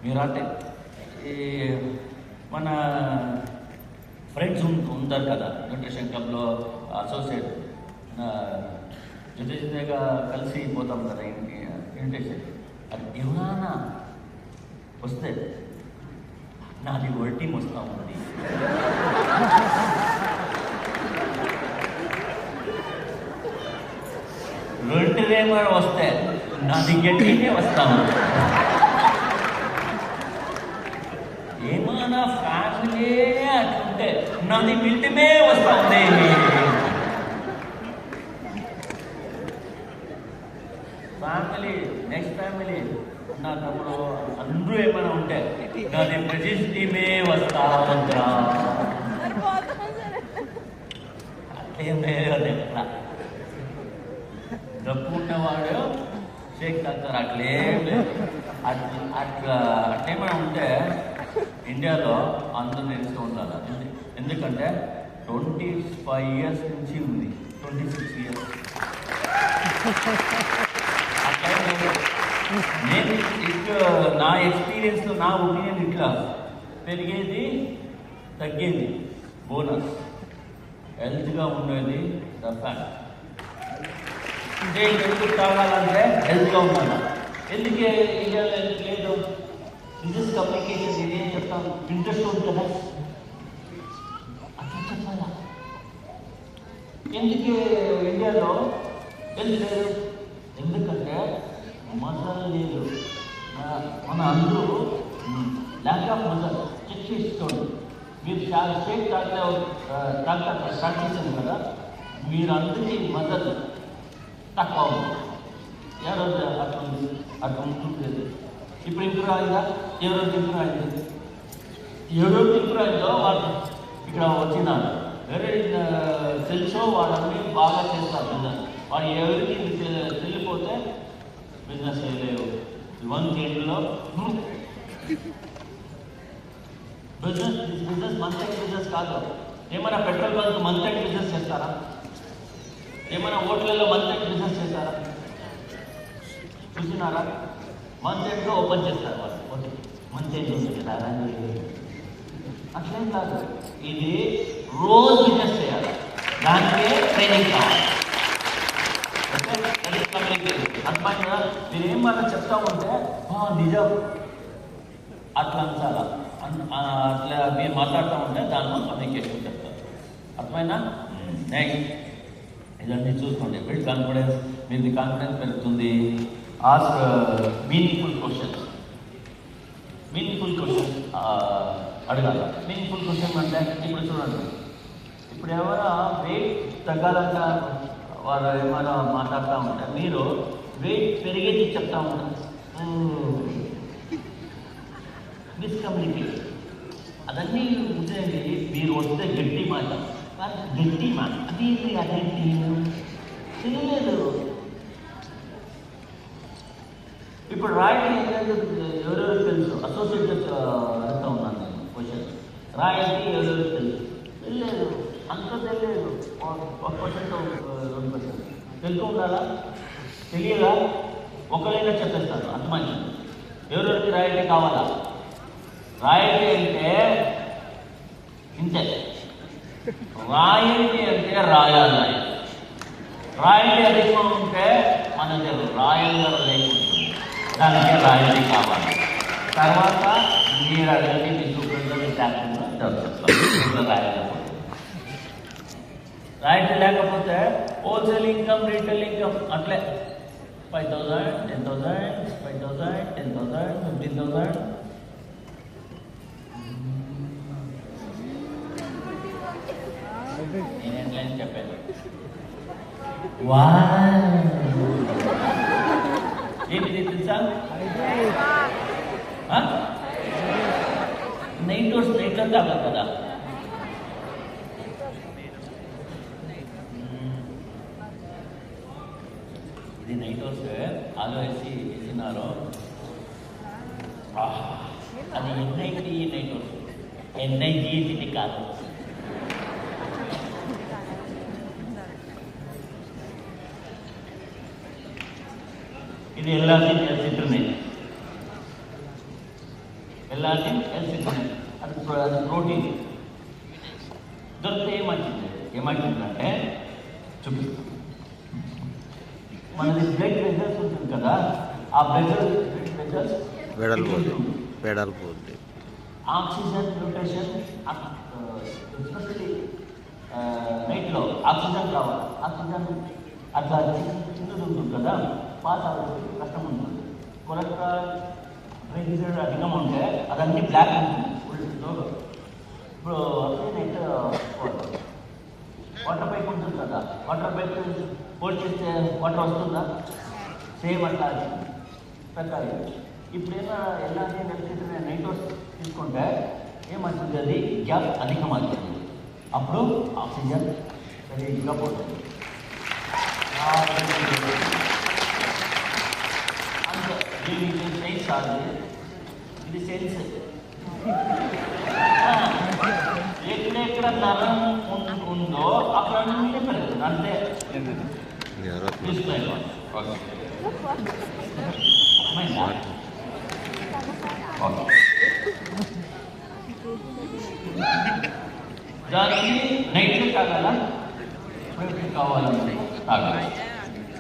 మీరు అంటే మన ఫ్రెండ్స్ ఉంటారు కదా న్యూట్రిషన్ క్లబ్లో అసోసియేట్ జతగా కలిసి పోతాం కదా ఇన్విటేషన్, అది ఎవరైనా వస్తే నాది వడ్డీ వస్తూ ఉంది, రెండువేమో వస్తే నాది గట్టినే వస్తా ఉంది. ఏమైనా ఫ్యామిలీ అట్లుంటే నాది మిల్టిమే వస్తా ఉంది. ఫ్యామిలీ నెక్స్ట్ ఫ్యామిలీ నా తమ్ముడు అందరూ ఏమైనా ఉంటే నాది ప్రజెస్టీమే వస్తా ఉందా, అట్లేమే ఎట్లా డబ్బు ఉన్నవాడు షేక్ తాగుతారు, అట్లేం లేదు. అట్లేమైనా ఉంటే ఇండియాలో అందరూ నేర్చుతూ ఉండాలి. ఎందుకంటే 25 years నుంచి ఉంది, 26 years. అట్లా నేను నా ఎక్స్పీరియన్స్లో నా ఒపీనియన్ ఇట్లా పెరిగేది తగ్గేది బోనస్, హెల్త్గా ఉండేది ద ఫ్యాక్ట్. ఇదే ఎందుకు తాగాలంటే హెల్త్గా ఉండాలి. ఎందుకే ఇండియాలో హెల్త్ లేదు? బిజినెస్ కమ్యూనికేషన్ ఇదేం చెప్తాను, ఇంట్రెస్ట్ ఉంది కదా అట్లా చెప్పాలా. ఎందుకు ఇండియాలో హెల్త్ లేదు? ఎందుకంటే మసాలా లేదు. మన అందరూ ల్యాక్ ఆఫ్ మసాలా చెక్ చేసుకోండి. మీరు షేక్ తాగుతా స్టార్ట్ చేశాను కదా, మీరు అందరికీ మసాలా తక్కువ ఉంది. ఎవరోజు అట్లా ఉంటుంది. ఇప్పుడు ఇంప్రూవ్ అయిందా? ఎవరోజు ఇంప్రూవ్ అయింది? ఎవరోజు ఇంప్రూవ్ అయిందో వాళ్ళు ఇక్కడ వచ్చినారు. వేరే తెలుసో వాళ్ళన్నీ బాగా చేస్తారు బిజినెస్. వాళ్ళు ఎవరికి తెలియపోతే బిజినెస్ చేయలేవు. మంత్ ఎండ్లో బిజినెస్ మంత్ ఎండ్ బిజినెస్ కాదు. ఏమైనా petrol bunk month end business చేస్తారా? ఏమైనా హోటల్లో మంత్ ఎండ్ బిజినెస్ చేస్తారా? చూసినారా? మంత్ ఎండ్లో ఓపెన్ చేస్తారు వాళ్ళు. ఓకే మంత్ ఎండ్ ఉంది కదా, అట్లేం కాదు. ఇది రోజు బిజినెస్ చేయాలి, దానికే ట్రైనింగ్ కావాలి. అర్థమైంది కదా? మీరు ఏం మనం చెప్తా ఉంటే నిజం అట్లా అంచాలా, అట్లా మీరు మాట్లాడుతూ ఉంటే దానిలో కమ్యూనికేషన్ చెప్తారు. అర్థమైనా? నెక్స్ట్ ఇదన్నీ చూసుకోండి. బిల్డ్ కాన్ఫిడెన్స్, మీది కాన్ఫిడెన్స్ పెరుగుతుంది. Ask meaningful questions. Meaningful questions అడగాలి. మీనింగ్ఫుల్ క్వశ్చన్ అంటే ఇప్పుడు చూడండి, ఇప్పుడు ఎవరో వెయిట్ తగ్గాలంట వారు ఏమైనా మాట్లాడుతూ ఉంటారు, మీరు వెయిట్ పెరిగేది చెప్తా ఉంటారు. మిస్కమ్యూనికేషన్ అదన్నీ ఉందండి. మీరు వస్తే గట్టి మాట, గట్టి మాట అది అదేంటి తెలియలేదు. ఇప్పుడు రాయల్ ఎవరెవరికి తెలుసు, అసోసియేట్ వెళ్తూ ఉన్నాను నేను క్వశ్చన్. రాయల్టీ ఎవరెవరికి తెలుసు? తెలియలేదు, అంత తెలియలేదు. 1% 2% తెలుసు ఉండాలా, తెలియదా? ఒకరైనా చెప్పేస్తాను అంతమంది. ఎవరెవరికి రాయల్టీ కావాలా? రాయల్టీ అంటే ఇంతే. రాయల్టీ అంటే రాయల్ లైఫ్. రాయల్టీ అధికం ఉంటే మనకి రాయల్గా లేకుంటుంది, దానికి రాయల్టీ కావాలి. తర్వాత మీరు అడిగి మీ సూపర్వైజర్ ట్యాక్స్లో చెప్తాను రాయల్టీ లేకపోతే హోల్సేల్ ఇన్కమ్, రీటైల్ ఇన్కమ్ అట్లే 5,000, 10,000, 5,000, 10,000, 15,000. నేనేం చెప్పాను. ఏంటిది తెలుసా? నైట్ రోడ్స్ నైట్లో తాగదు కదా. ఇది నైట్ రోడ్స్ ఆలో వేసినారు. అది ఎన్ఐటి నైట్ రోడ్స్, ఎన్ఐజిటి కాదు. ఇది ఎల్ఆర్సిన్ ఎల్సిట్రినేట్. ఎల్ఆర్సిన్ ఎల్సిట్రినేట్ అది ప్రోటీన్ దొరికితే ఏమంటుందంటే చూపిస్తాం. మనది బ్లడ్ వెజల్స్ ఉంటుంది కదా, ఆ బ్లడ్ వెజల్స్ వెడల్పు ఆక్సిజన్ న్యూట్రిషన్, ఎస్పెషల్లీ నైట్లో ఆక్సిజన్ కావాలి. ఆక్సిజన్ అట్లా చిన్నది ఉంటుంది కదా, పాస్ అవ్వడానికి కష్టం ఉంటుంది. కొలెస్ట్రాల్ ట్రైగ్లిసరైడ్ అధికం ఉంటే అదన్నీ బ్లాక్ ఉంటుంది. ఇప్పుడు నైట్ వాటర్ పైప్ ఉంటుంది కదా, వాటర్ పైప్ హోల్డ్ చేస్తే వాటర్ వస్తుందా? సేమ్ అట్లా పెట్టాలి. ఇప్పుడేమో ఎలాంటి నెలసరి నైట్ తీసుకుంటే ఏమవుతుంది, అది గ్యాప్ అధికమవుతుంది. అప్పుడు ఆక్సిజన్ సరిగ్గా పోతుంది. అంతే, దీనికి సైన్స్ కాదు, ఇది సెన్స్. ఎక్కడెక్కడ నరం ఉందో అక్కడ నుండి పెరుగుతుంది, అంతే. దానికి నైట్ తాగాల, కావాలంటే తాగాలి.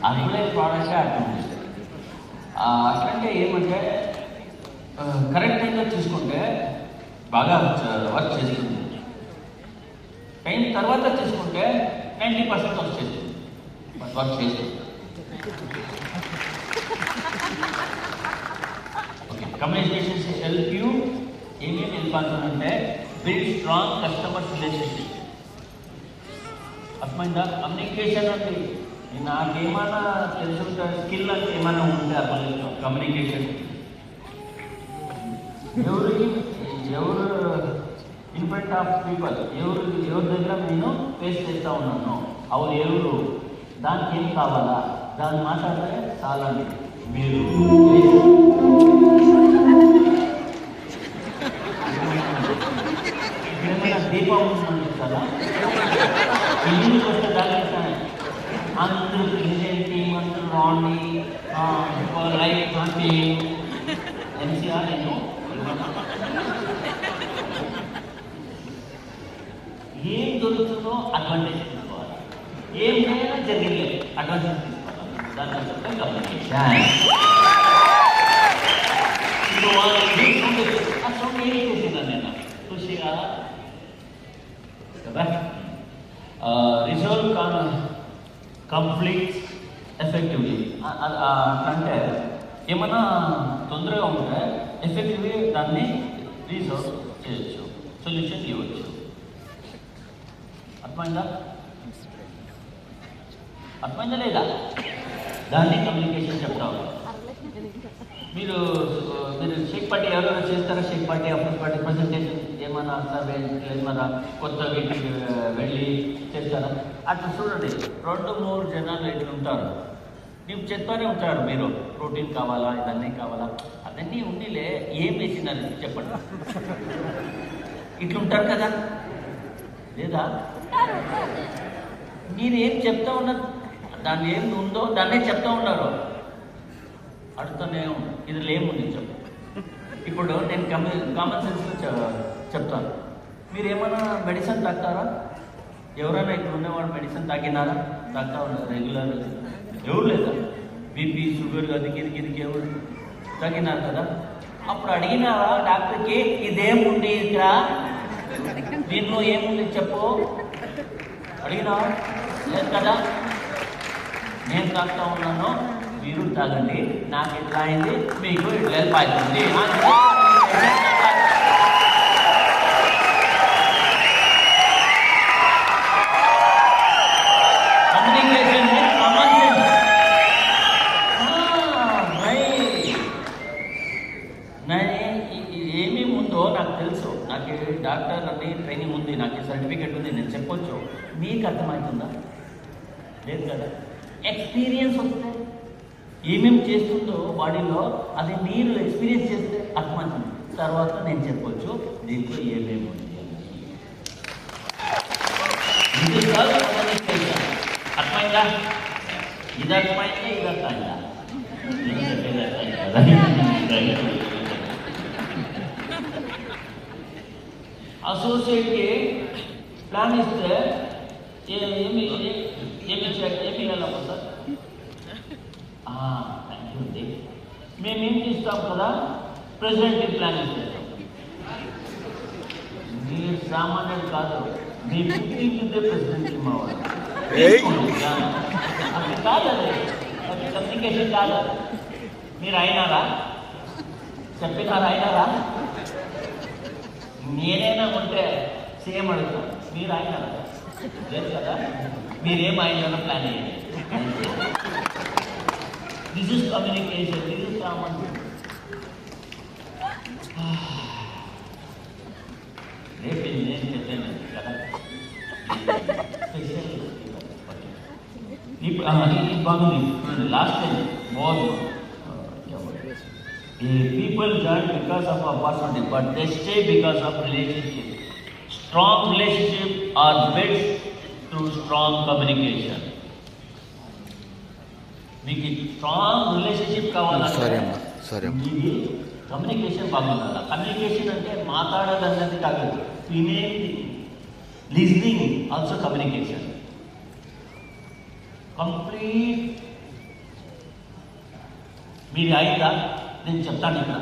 అందులో ప్రోడక్ట్ అట్లా అట్లంటే ఏమంటే కరెక్ట్ టైంలో తీసుకుంటే బాగా వర్క్ చేస్తుంది. టైం తర్వాత తీసుకుంటే 90% వచ్చేస్తుంది, వర్క్ చేస్తుంది. Okay, communications help you. ఏమేమి హెల్ప్ అవుతుందంటే బిల్డ్ స్ట్రాంగ్ కస్టమర్స్ రిలేషన్షిప్. అర్థమైందా? కమ్యూనికేషన్ అంటే నాకేమైనా తెలుసుంటే స్కిల్ అంటే ఏమైనా ఉంటే అసలు కమ్యూనికేషన్. ఎవరు ఇన్ ఫ్రంట్ ఆఫ్ పీపుల్, ఎవరి దగ్గర నేను ఫేస్ చేస్తూ ఉన్నాను, అవును ఎవరు, దానికి ఏం కావాలా, దాన్ని మాట్లాడితే చాలా. మీరు ఏమైనా దీపం ఉందండి కదా, ఇల్లుకి వస్తే దానికి అందరూ ఇండియన్ టీమ్, అందరూ రాణి లైఫ్ అంటే ఎంసీఆర్. నేను ఏం దొరుకుతుందో అడ్వాంటేజ్ తీసుకోవాలి, ఏమైనా జరిగింది అడ్వాంటేజ్ తీసుకోవాలి. దాని కమ్యూనికేషన్. ఏం చేసిందా నేను ఖుషిగా కదా. రిజాల్వ్ కంప్లీట్ ఎఫెక్టివ్లీ అంటే ఏమన్నా తొందరగా ఉంటే ఎఫెక్టివ్లీ దాన్ని రీజాల్వ్ చేయొచ్చు, సొల్యూషన్ ఇవ్వచ్చు. అర్థమైందా? అర్థమైందా లేదా? దాన్ని కమ్యూనికేషన్ చెప్తాము. మీరు షేక్ పార్టీ ఎవరైనా చేస్తారా? షేక్ పార్టీ, అఫ్రీస్ పార్టీ ప్రజెంటేషన్ ఏమన్నా సర్వే ఏమన్నా కొత్త వీటికి వెళ్ళి చేస్తారా? అట్లా చూడండి, 2-3 జనాలు ఇట్లా ఉంటారు. ನೀವು చెప్తానే ఉంటారు, మీరు ప్రోటీన్ కావాలా, ఇదన్నీ కావాలా, అదన్నీ ఉండిలే ఏం వేసినారు చెప్పండి. ఇట్లుంటారు కదా లేదా? మీరు ఏం చెప్తా ఉన్నారు, దాన్ని ఏం ఉందో దాన్నే చెప్తా ఉన్నారు. అడుగుతానే ఇందులో ఏముంది చెప్పు. ఇప్పుడు నేను కామన్ సెన్స్లో చెప్తాను. మీరు ఏమైనా మెడిసిన్ తాగుతారా? ఎవరైనా ఇక్కడ ఉన్నవాళ్ళు మెడిసిన్ తాగినారా? తాగుతా ఉన్నారు రెగ్యులర్? ఎవరు లేదా? బీపీ, షుగర్, అది గిరికి ఎవరు తాగినారు కదా? అప్పుడు అడిగినారా డాక్టర్కి ఇదేముంది ఇక్కడ, దీంట్లో ఏముంది చెప్పు? అడిగినావా? లేదు కదా. నేను తాగుతా ఉన్నాను, మీరు తాగండి, నాకు ఎట్లా అయింది, మీకు ఇట్లా హెల్ప్ అవుతుంది. Communication common sense. ఏమేమి ఉందో నాకు తెలుసు, నాకు డాక్టర్ అన్ని ట్రైనింగ్ ఉంది, నాకు సర్టిఫికెట్ ఉంది, నేను చెప్పొచ్చు. మీకు అర్థమవుతుందా? లేదు కదా. ఎక్స్పీరియన్స్ వస్తే ఏమేమి చేస్తుందో బాడీలో అది మీరు ఎక్స్పీరియన్స్ చేస్తే అర్థమవుతుంది. తర్వాత నేను చెప్పొచ్చు దీంట్లో ఏమేమి ఉంది అని. ఇది కాదు అర్థమైందా? ఇది అర్థమైందా? ఇది అర్థమైందా? అసోసియేట్కి ప్లాన్ ఇస్తే ఏమి వెళ్ళాము సార్? థ్యాంక్ యూ అండి. మేమేం చేస్తాం కదా, ప్రెసిడెంట్కి ప్లాన్ ఇస్తాం. మీరు సామాన్యుడు కాదు, మీ మీటింగ్ ప్రెసిడెంట్కి మావాడు అది కాదు, అది కమ్యూనికేషన్ కాదు. మీరు అయినారా? చెప్పినారా? అయినారా? నేనైనా ఉంటే సేమ్ అడుగుతాను, మీరు అయినారా? లేదు కదా. మీరేం అయినా ప్లాన్ అయ్యింది. This is communication, this is common. రేపు నేను చెప్పాను కదా స్పెషల్ బాగుంది. లాస్ట్ టైం బాగుంది. People join because of opportunity, but they stay because of relationship. Strong relationship are built through strong communication. మీకు స్ట్రాంగ్ రిలేషన్షిప్ కావాలంటే మీది కమ్యూనికేషన్ బాగుండాలి. కమ్యూనికేషన్ అంటే మాట్లాడాలన్నది కాదు, వినేది, లిజనింగ్ ఆల్సో కమ్యూనికేషన్. కంప్లీట్ మీరు అయిందా? నేను చెప్తాను ఇక్కడ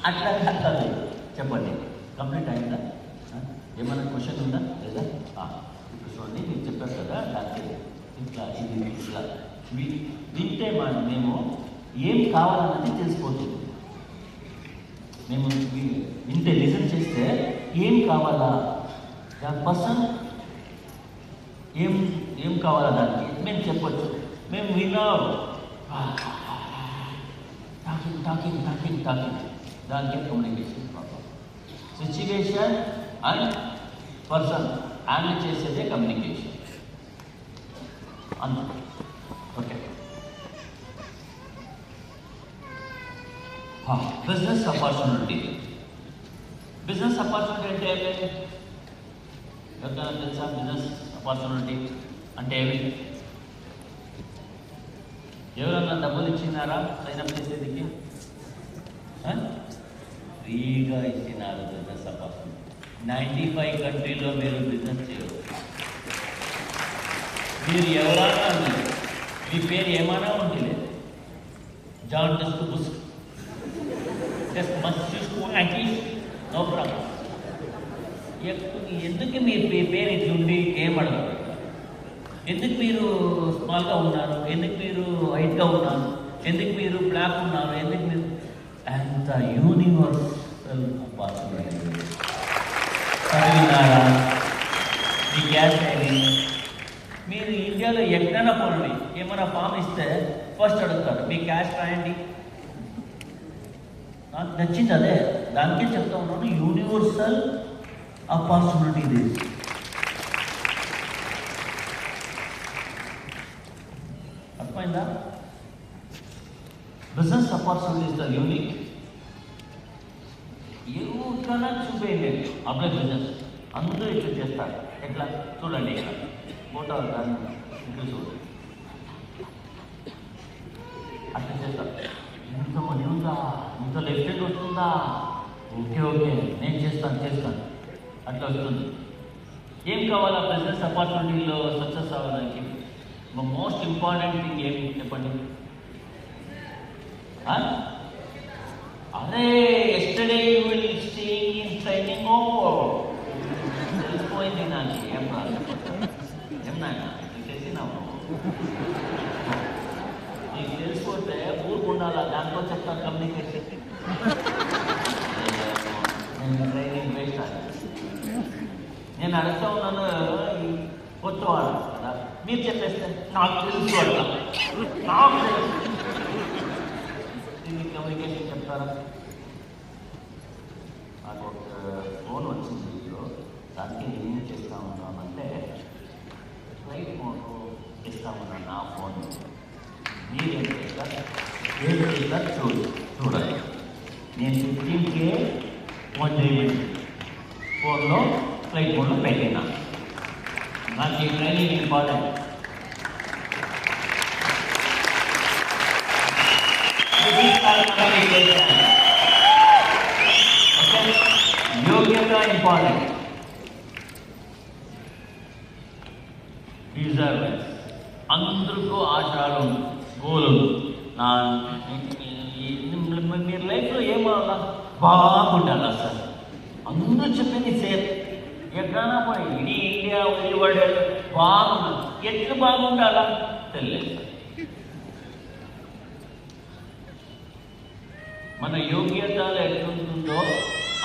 అట్లా కాదు, చెప్పండి. కంప్లీట్ అయిందా? ఏమైనా క్వశ్చన్ ఉందా లేదా? ఇప్పుడు చూడండి, నేను చెప్పాను కదా దానికి ఇట్లా ఇది ఇట్లా వింటే మేము ఏం కావాలన్నది తెలిసిపోతుంది. మేము వింటే లిసన్ చేస్తే ఏం కావాలా, దాని పర్సన్ ఏం కావాలా దానికి మేము చెప్పొచ్చు. మేము విన్నాం టాకింగ్ దానికే communication problem. Situation and person handle చేసేదే కమ్యూనికేషన్. అంతే. Okay. Business opportunity. Business opportunity అంటే ఏమి? ఎవరికైనా తెలుసా? బిజినెస్ ఆపర్చునిటీ అంటే ఏమి? ఎవరన్నా డబ్బులు ఇచ్చినారా సైన్అప్ చేసేదికి? ఫ్రీగా ఇచ్చినారు బిజినెస్ ఆపర్చునిటీ. 95 కంట్రీలో మీరు బిజినెస్ చేయవచ్చు. మీరు ఎవరైనా మీ పేరు ఏమైనా ఉంటుంది, జాన్ టెస్ట్ బుస్ జస్ట్ మస్ట్ చూసుకో నో ప్రాబ్లం. ఎందుకు మీ పేరు ఇట్లుండి ఏమడగదు? ఎందుకు మీరు స్మాల్గా ఉన్నారు? ఎందుకు మీరు వైట్గా ఉన్నారు? ఎందుకు మీరు బ్లాక్ ఉన్నారు? ఎందుకు మీరు అంత యూనివర్సల్ చదివినారా? మీకు గ్యాస్ ట్రైనింగ్. మీరు ఇండియాలో ఎక్కడైనా పోనండి, ఏమైనా ఫామ్ ఇస్తే ఫస్ట్ అడుగుతారు మీ క్యాష్ రాయండి. నాకు నచ్చింది అదే, దానికే చెప్తా ఉన్నాను, యూనివర్సల్ ఆపర్చునిటీ ఇది. అర్థమైందా? Business opportunity is the unique. ఎవరికైనా చూపేయండి అప్లై బిజినెస్, అందరూ ఇట్లా చేస్తారు. ఎట్లా చూడండి, ఇక్కడ ఫోటో దాన్ని ఇట్లా చూడండి, అట్లా చేస్తారు. ఇంత మనీ ఉందా, ఇంత లెఫ్ట్ హ్యాండ్ వస్తుందా, ఓకే ఓకే నేను చేస్తాను అట్లా వస్తుంది. ఏం కావాలా బిజినెస్ ఆపర్చునిటీలో సక్సెస్ అవ్వడానికి? మోస్ట్ ఇంపార్టెంట్ థింగ్ ఏమి చెప్పండి? అరే yesterday you will staying in training. ఓ తెలిసిపోయింది నాకు. ఏం నాయన చేసినావు, నీకు తెలిసిపోతే ఊరుకుండాలా, దాంట్లో చెప్తాను కమ్యూనికేషన్. నేను ట్రైనింగ్ వేస్ట్ అది. నేను అడుగుతా ఉన్నాను, కొత్త వాడు కదా, మీరు చెప్పేస్తే నాకు తెలుసు అట్లా, నాకు తెలుసు. దీనికి కమ్యూనికేషన్ చెప్తారా? నాకు ఒక ఫోన్ వచ్చింది ఇంట్లో, దానికి నేనేం చేస్తా ఉన్నానంటే ఫ్లైట్ మోడ్ ఇస్తా ఉన్నాను నా ఫోన్. మీరేం చేస్తారు, ఏం చేస్తారు చూడండి. నేను 15K ఫోన్ చేయండి, ఫోన్లో ఫ్లైట్ మోడ్లో పెట్టినా. నాకు ఈ ట్రైనింగ్ ఇంపార్టెంట్. యోగ్యత ఇంపార్టెంట్. డిజర్వెన్స్. అందరికీ ఆశలు, గోలు. మీరు లైఫ్లో ఏమన్నా బాగుండాలి సార్, అందరూ చెప్పింది సేమ్. ఎక్కడైనా పోయి ఇడీ ఇండియా వెళ్ళిపడే బాగుండాలి. ఎట్లు బాగుండాలా తెలియదు. మన యోగ్యతలు ఎట్లుంటుందో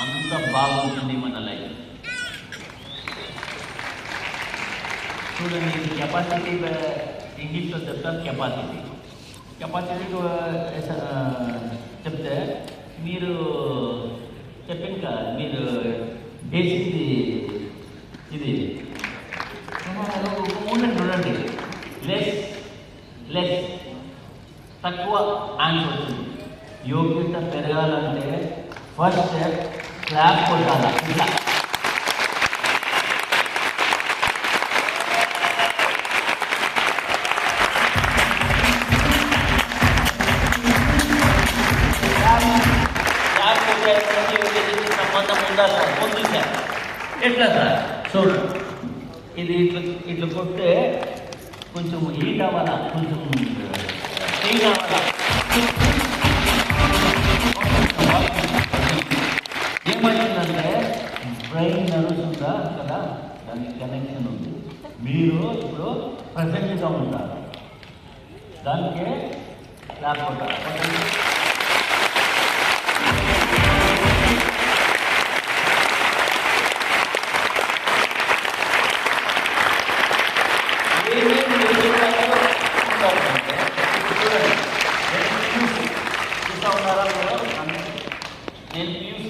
అంత బాగుంటుంది మన లైఫ్. చూడండి, కెపాసిటీ ఇంగ్లీష్లో చెప్తారు. కెపాసిటీ చెప్తే మీరు చెప్పింది కదా, మీరు చేసింది ఇది మూమెంట్ చూడండి. లెస్ తక్కువ ఆన్సర్ వచ్చింది. యోగ్యత పెరగాలంటే ఫస్ట్ స్టెప్ క్లాప్ కొట్టాలి. ఇలా సంబంధం ఉందా సార్? ఉంది సార్. ఎట్లా సార్? చూడండి, ఇది ఇట్లా కొట్టే కొంచెం హీట్ అవ్వాలా, కొంచెం హీట్ అవ్వాలా. ఏమైందంటే బ్రెయిన్ నడుస్తుందా కదా, దానికి కనెక్షన్ ఉంది. మీరు ఇప్పుడు ప్రజెంట్గా ఉంటారు, దానికే క్లాప్ కొట్టాలి. నేను పియూసీ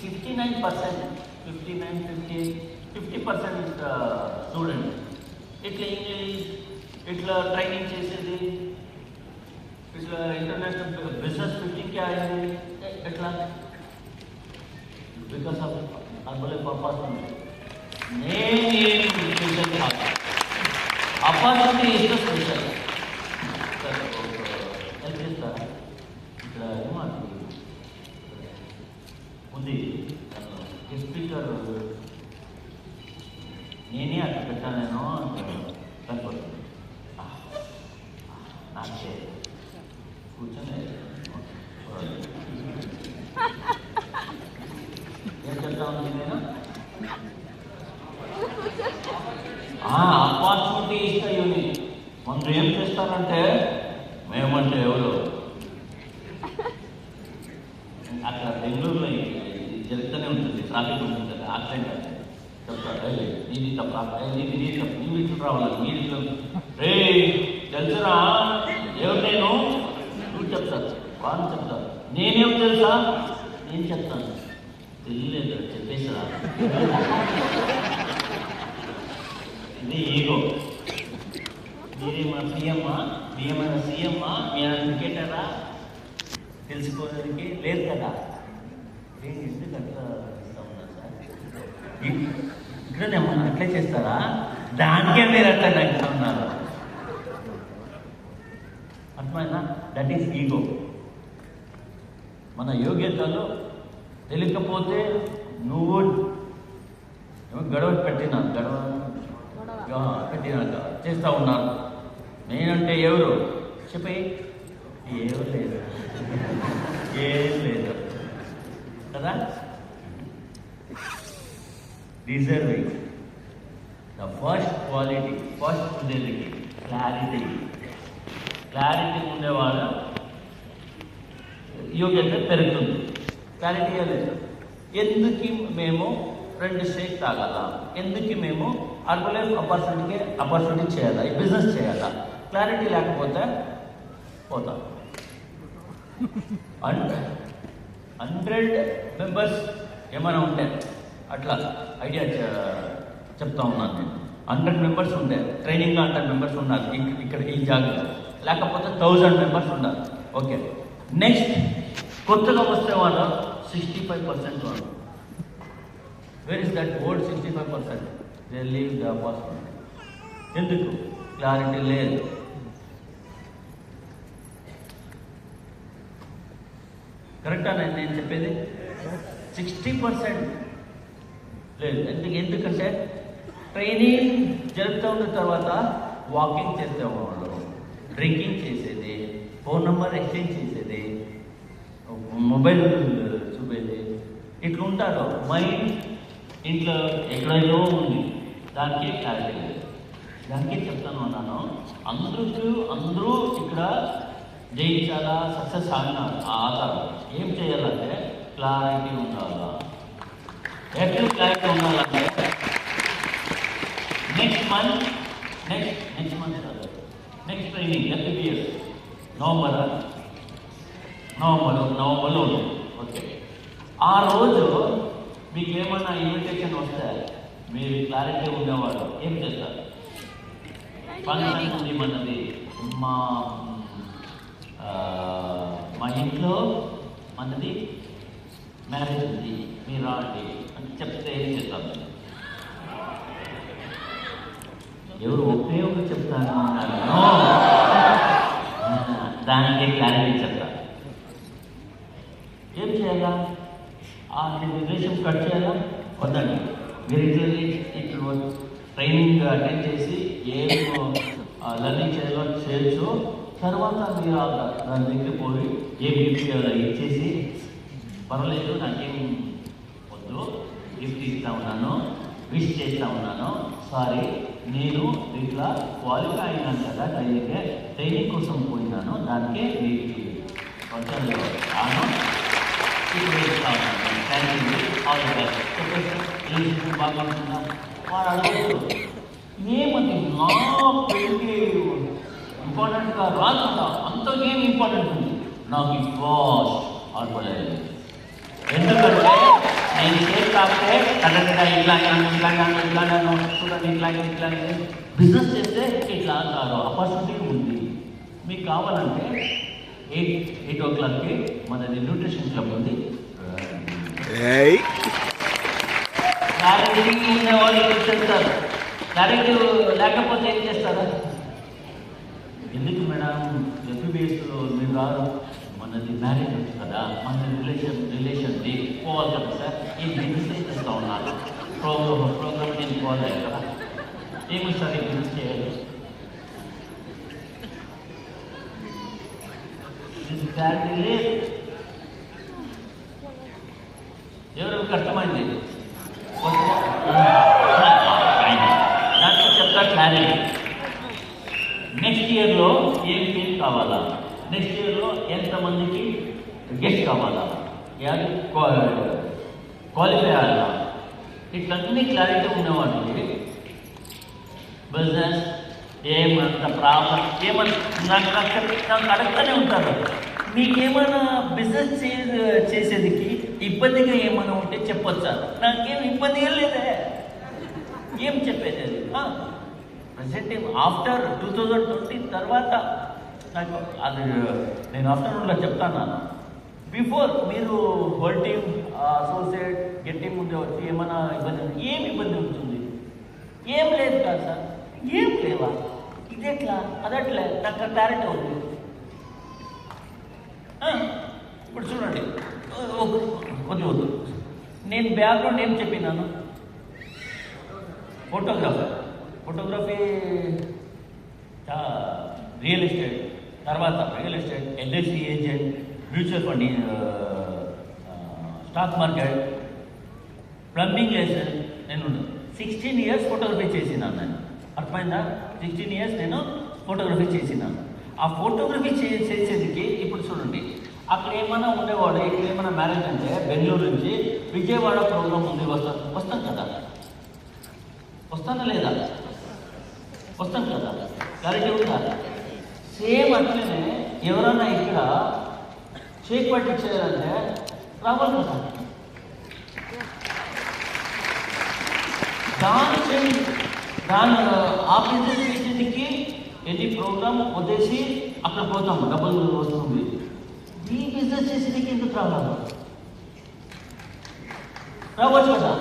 59%, 50% స్టూడెంట్. ఇట్లా ఇంగ్లీష్, ఇట్లా ట్రైనింగ్ చేసేది, ఇట్లా ఇంటర్నేషనల్ బిజినెస్ 15K అయింది. ఎట్లా? Because of herbal opportunity. నేను స్పెషల్ కాదు, ఆపర్చునిటీ ఇస్ స్పెషల్. హెల్ప్ చేస్తారా? ఇక్కడ ఏమంటుంది ఉంది స్పీకర్, నేనే అట్లా పెట్టానేనో సరిపోతుంది. నాకే కూర్చొని ఏం చెప్తా ఉంది నేను? ఆపర్చునిటీ ఇస్తే యూనిట్. కొందరు ఏం చేస్తారంటే మేమంటే ఎవరు అక్కడ బెంగళూరులో జరుగుతూనే ఉంటుంది, ట్రాఫిక్ ఉంటుంది కదా, యాక్సిడెంట్ అంటే చెప్తారు నీది తప్ప నీది తప్పు నీవు ఇట్లు రావాలి మీరు రే తెలుసురా ఎవరు నువ్వు చెప్తారు వాళ్ళు చెప్తారు నేనేం తెలుసా నేను చెప్తాను తెలియలేదు చెప్పేసరా ఇది ఈగో మీరేమైనా సీఎమ్మా మీరేమైనా సీఎమ్మా మీరు క్రికెటరా తెలుసుకోవడానికి లేదు కదా ఎందుకు అట్లా ఇస్తా ఉన్నా సార్ ఇక్కడ ఏమన్నా అట్లే చేస్తారా దానికే మీరు అట్లా నడుస్తూ ఉన్నారు అర్థమైనా దట్ ఈస్ ఈగో మన యోగ్యతలు తెలియకపోతే నువ్వు గడవ పెట్టినాక చేస్తూ ఉన్నారు నేనంటే ఎవరు చెప్పి ఎవరు లేదు ఏం లేదు కదా deserving the first quality first ఉండేది క్లారిటీ ఉండేవాడు యోగ్యత పెరుగుతుంది క్లారిటీ లేదు ఎందుకు మేము 2 స్టేజ్ తాగాల ఎందుకు మేము అర్బలైఫ్ ఆపర్చునిటీ చేయాలా ఈ బిజినెస్ చేయాలా క్లారిటీ లేకపోతే పోతాం 100 మెంబర్స్ ఏమైనా ఉంటే అట్లా ఐడియా చెప్తా ఉన్నాను నేను 100 మెంబర్స్ ఉంటే ట్రైనింగ్లో 100 మెంబర్స్ ఉన్నారు ఇక్కడ ఈ జాగ్రత్త లేకపోతే 1000 మెంబర్స్ ఉన్నారు ఓకే నెక్స్ట్ కొత్తగా వస్తే వాళ్ళు 65% వాళ్ళు where is that old 65% they leave the opportunity ఎందుకు క్లారిటీ లేదు కరెక్టా నేను చెప్పేది 60% లేదు ఎందుకంటే ట్రైనింగ్ జరుపుతూ ఉన్న తర్వాత వాకింగ్ చేస్తే వాళ్ళు డ్రింకింగ్ చేసేది ఫోన్ నెంబర్ ఎక్స్చేంజ్ చేసేది మొబైల్ చూపేది ఇట్లా ఉంటారు మైండ్ ఇంట్లో ఎక్కడైనా ఉంది దానికి క్లారిటీ లేదు దానికి చెప్తాను అన్నాను అందరూ ఇక్కడ జయించాలా సక్సెస్ ఆధారం ఏం చేయాలంటే క్లారిటీ ఉండాలా ఎట్లా క్లారిటీ ఉండాలంటే నెక్స్ట్ మంత్ ట్రైనింగ్ FBS నవంబర్లో ఉంది ఓకే ఆ రోజు మీకు ఏమన్నా ఇన్విటేషన్ వస్తే మీరు క్లారిటీ ఉండేవాళ్ళు ఏం చేస్తారు ఫంక్షన్ ఉంది మనది మా ఇంట్లో మనది మ్యారేజ్ ఉంది మీరు రాండి అని చెప్తే ఏం చేస్తాం ఎవరు ఒకే ఒకరు చెప్తాను దానికి క్లారిటీ చెప్తారు ఏం చేయాలా ఆ రిలేషన్ కట్ చేయాలా వద్దండి మీరు ఇట్లా ట్రైనింగ్ అటెండ్ చేసి ఏం లర్నింగ్ చేయొచ్చు తర్వాత మీరు దాని దగ్గర పోయి ఏం గిఫ్ట్ ఇచ్చేసి పర్వాలేదు నాకేం వద్దు గిఫ్ట్ ఇస్తా ఉన్నాను విష్ చేస్తా ఉన్నాను సారీ నేను ఇట్లా క్వాలిఫై అయినాను కదా ట్రైనింగ్ కోసం పోయినాను దానికే మీకు ఆను ఇప్పుడు ఇస్తా ఉన్నాను thank you all the best బాగుంటుందా వాడు అడగదు ఏమది నా పెళ్ళి ఇంపార్టెంట్గా రాకుండా అంతకేం ఇంపార్టెంట్ ఉంది నాకు బాస్ ఆడపడలేదు ఎందుకంటే నేను చేస్తాకే కరెక్ట్గా ఇట్లాగాను చూడండి ఇట్లాగే బిజినెస్ చేస్తే ఇట్లా అంటారు ఆపర్చునిటీ ఉంది మీకు కావాలంటే 8 o'clock మనది న్యూట్రిషన్ క్లబ్ ఉంది క్లారిటీ ఉండే వాళ్ళు చేస్తారు క్లారిటీ లేకపోతే ఏం చేస్తారా ఎందుకు మేడం FBSలో మీరు రారు మనది మ్యారేజ్ ఉంది కదా మన రిలేషన్ది పోవాలి కదా సార్ ఈ బిజినెస్ చేస్తూ ఉన్నాను ప్రోగ్రామ్ నేను పోవాలి కదా ఏమి సార్ ఈ బిజినెస్ చేయాలి క్లారిటీ లేదు ఎవరికి అర్థమైంది దాంట్లో చెప్తా క్లారిటీ నెక్స్ట్ ఇయర్లో ఏం కావాలా నెక్స్ట్ ఇయర్లో ఎంతమందికి గెస్ట్ కావాలా క్వాలిఫై అవ్వాలా ఇట్లన్నీ క్లారిటీ ఉన్నవాడికి బిజినెస్ ఏమంత ప్రాబ్లం నాకు అడుగుతూనే ఉంటారు, మీకేమైనా బిజినెస్ చేసేదికి ఇబ్బందిగా ఏమైనా ఉంటే చెప్పొచ్చా? నాకేం ఇబ్బందిగా లేదే, ఏం చెప్పేది అది. ప్రజెంట్ ఆఫ్టర్ 2020 తర్వాత నాకు అది నేను ఆఫ్టర్నూన్లో చెప్తాను. బిఫోర్ మీరు హోల్ టీమ్ అసోసియేట్ గట్టి ముందే వచ్చి ఏమైనా ఇబ్బంది, ఏం ఇబ్బంది ఉంటుంది? ఏం లేదు కాదు సార్, ఏం లేవా? ఇదెట్లా అదట్లే నాకు క్లారిటీ ఉంది. ఇప్పుడు చూడండి, కొద్ది వద్దు, నేను బ్యాక్గ్రౌండ్ ఏం చెప్పినాను? ఫోటోగ్రఫీ రియల్ ఎస్టేట్, తర్వాత real estate, LIC agent, mutual fund, stock market, plumbing lesson. నేను 16 years ఫోటోగ్రఫీ చేసినాను. నేను అర్థమైందా? 16 years నేను ఫోటోగ్రఫీ చేసినాను. ఆ ఫోటోగ్రఫీ చేసేదికి ఇప్పుడు చూడండి, అక్కడ ఏమైనా ఉండేవాడు, ఇక్కడ ఏమైనా మ్యారేజ్ అంటే బెంగళూరు నుంచి విజయవాడ ప్రోగ్రామ్ ఉంది, వస్తాం కదా, వస్తానా లేదా? వస్తాం కదా, క్లారిటీ ఉందా? సేమ్ అట్లనే ఎవరన్నా ఇక్కడ షేక్ పట్టించారంటే రావాలి కదా. దాని ఆ బిజినెస్ చేసేందుకు ఎన్ని ప్రోగ్రామ్ వదిలేసి అక్కడ పోతాము, డబ్బులు వస్తుంది. ఈ బిజినెస్ చేసేందుకు ఎందుకు రావాలి? రావచ్చు కదా.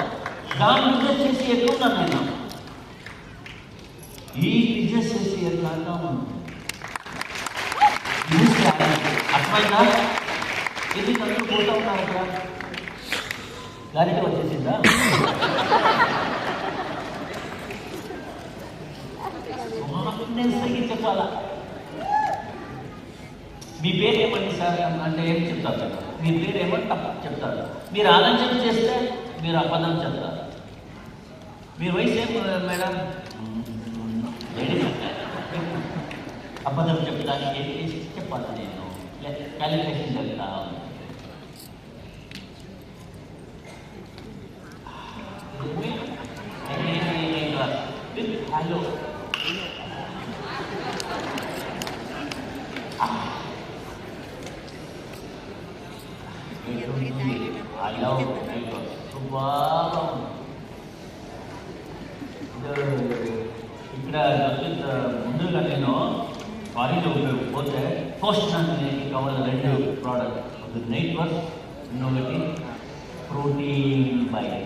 దాని బిజినెస్ చేసి ఎట్లున్నాను నేను, ఈ బిజినెస్ చేసి ఎట్లా అర్థమైందా? ఇది అందరూ పోతా ఉన్నారు అక్కడ. క్లారిటీ వచ్చేసిందా? నేను సరిగ్గా చెప్పాలా? మీ పేరు ఏమండి సార్ అంటే ఏం చెప్తారు కదా, మీ పేరు ఏమంటే తప్పు చెప్తారు. మీరు ఆలోచన చేస్తే మీరు అబద్ధం చెప్తారు. మీ వయసు ఏం మేడం? అబద్ధం చెప్తానికి చెప్పాలి, నేను క్యాలిక్యులేషన్ చెప్తా. హలో, హలో, ఇక్కడ ముందుగా నేను కాలేజీలో పోతే ఫస్ట్ నాకు కావాలి 2 ప్రోడక్ట్, నైట్ వర్క్, ఇంకొకటి ప్రోటీన్ బైక్.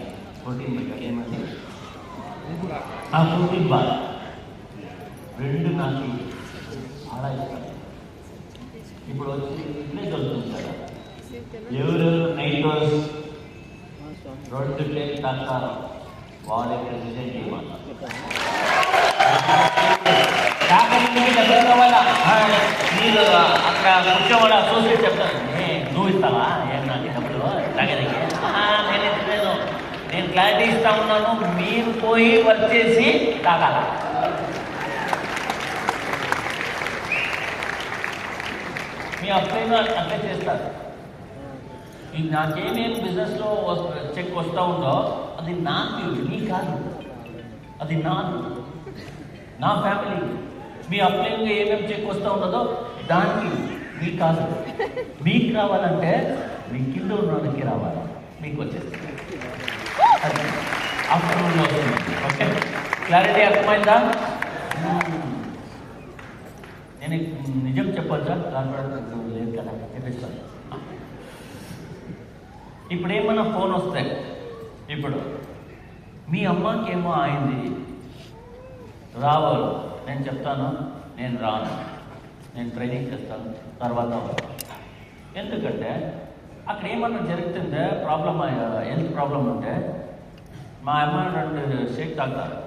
ఏమంటే ప్రోటీన్ బార్, 2 నాకు చాలా ఇష్టం. ఇప్పుడు వచ్చి ఇట్లే దొరుకుతుంది కదా. ఎవరు నైట్ వర్క్ 2 ప్లేట్ తాగుతారు, వాళ్ళే ప్రెసిడెంట్. మీరు అక్కడ కూర్చోవాడు అసోసియేట్ చెప్తాను, నువ్వు ఇస్తావా ఏం నాకు డబ్బులు తాగేదికి? నేను ఇస్తలేదు, నేను క్లారిటీ ఇస్తా ఉన్నాను. మీరు పోయి వర్క్ చేసి తాగాల. మీ అప్లైలో అప్లై చేస్తారు. ఇది నాకేమేమి బిజినెస్లో చెక్ వస్తూ ఉందో అది నాకు, నీ కాదు, అది నా ఫ్యామిలీకి. మీ అప్లైన్గా ఏమేమి చెక్ వస్తూ ఉంటుందో దానికి, మీ కాదు. మీకు రావాలంటే మీ కింద ఉన్నోడికి రావాలి, మీకు వచ్చేస్తుంది. అది ఆఫ్టర్నూన్లో వస్తుంది. ఓకే, క్లారిటీ అర్థమైందా? నేను నిజం చెప్పొచ్చా? దాని లేదు కదా, చెప్పిస్తాను. ఇప్పుడు ఏమన్నా ఫోన్ వస్తే, ఇప్పుడు మీ అమ్మకి ఏమో అయింది, రావాలి, నేను చెప్తాను నేను రాను, నేను ట్రైనింగ్ చేస్తాను, తర్వాత ఎందుకంటే అక్కడ ఏమన్నా జరుగుతుందే ప్రాబ్లమ్, హెల్త్ ప్రాబ్లం ఉంటే మా అమ్మ 2 షేక్ తాగుతారు,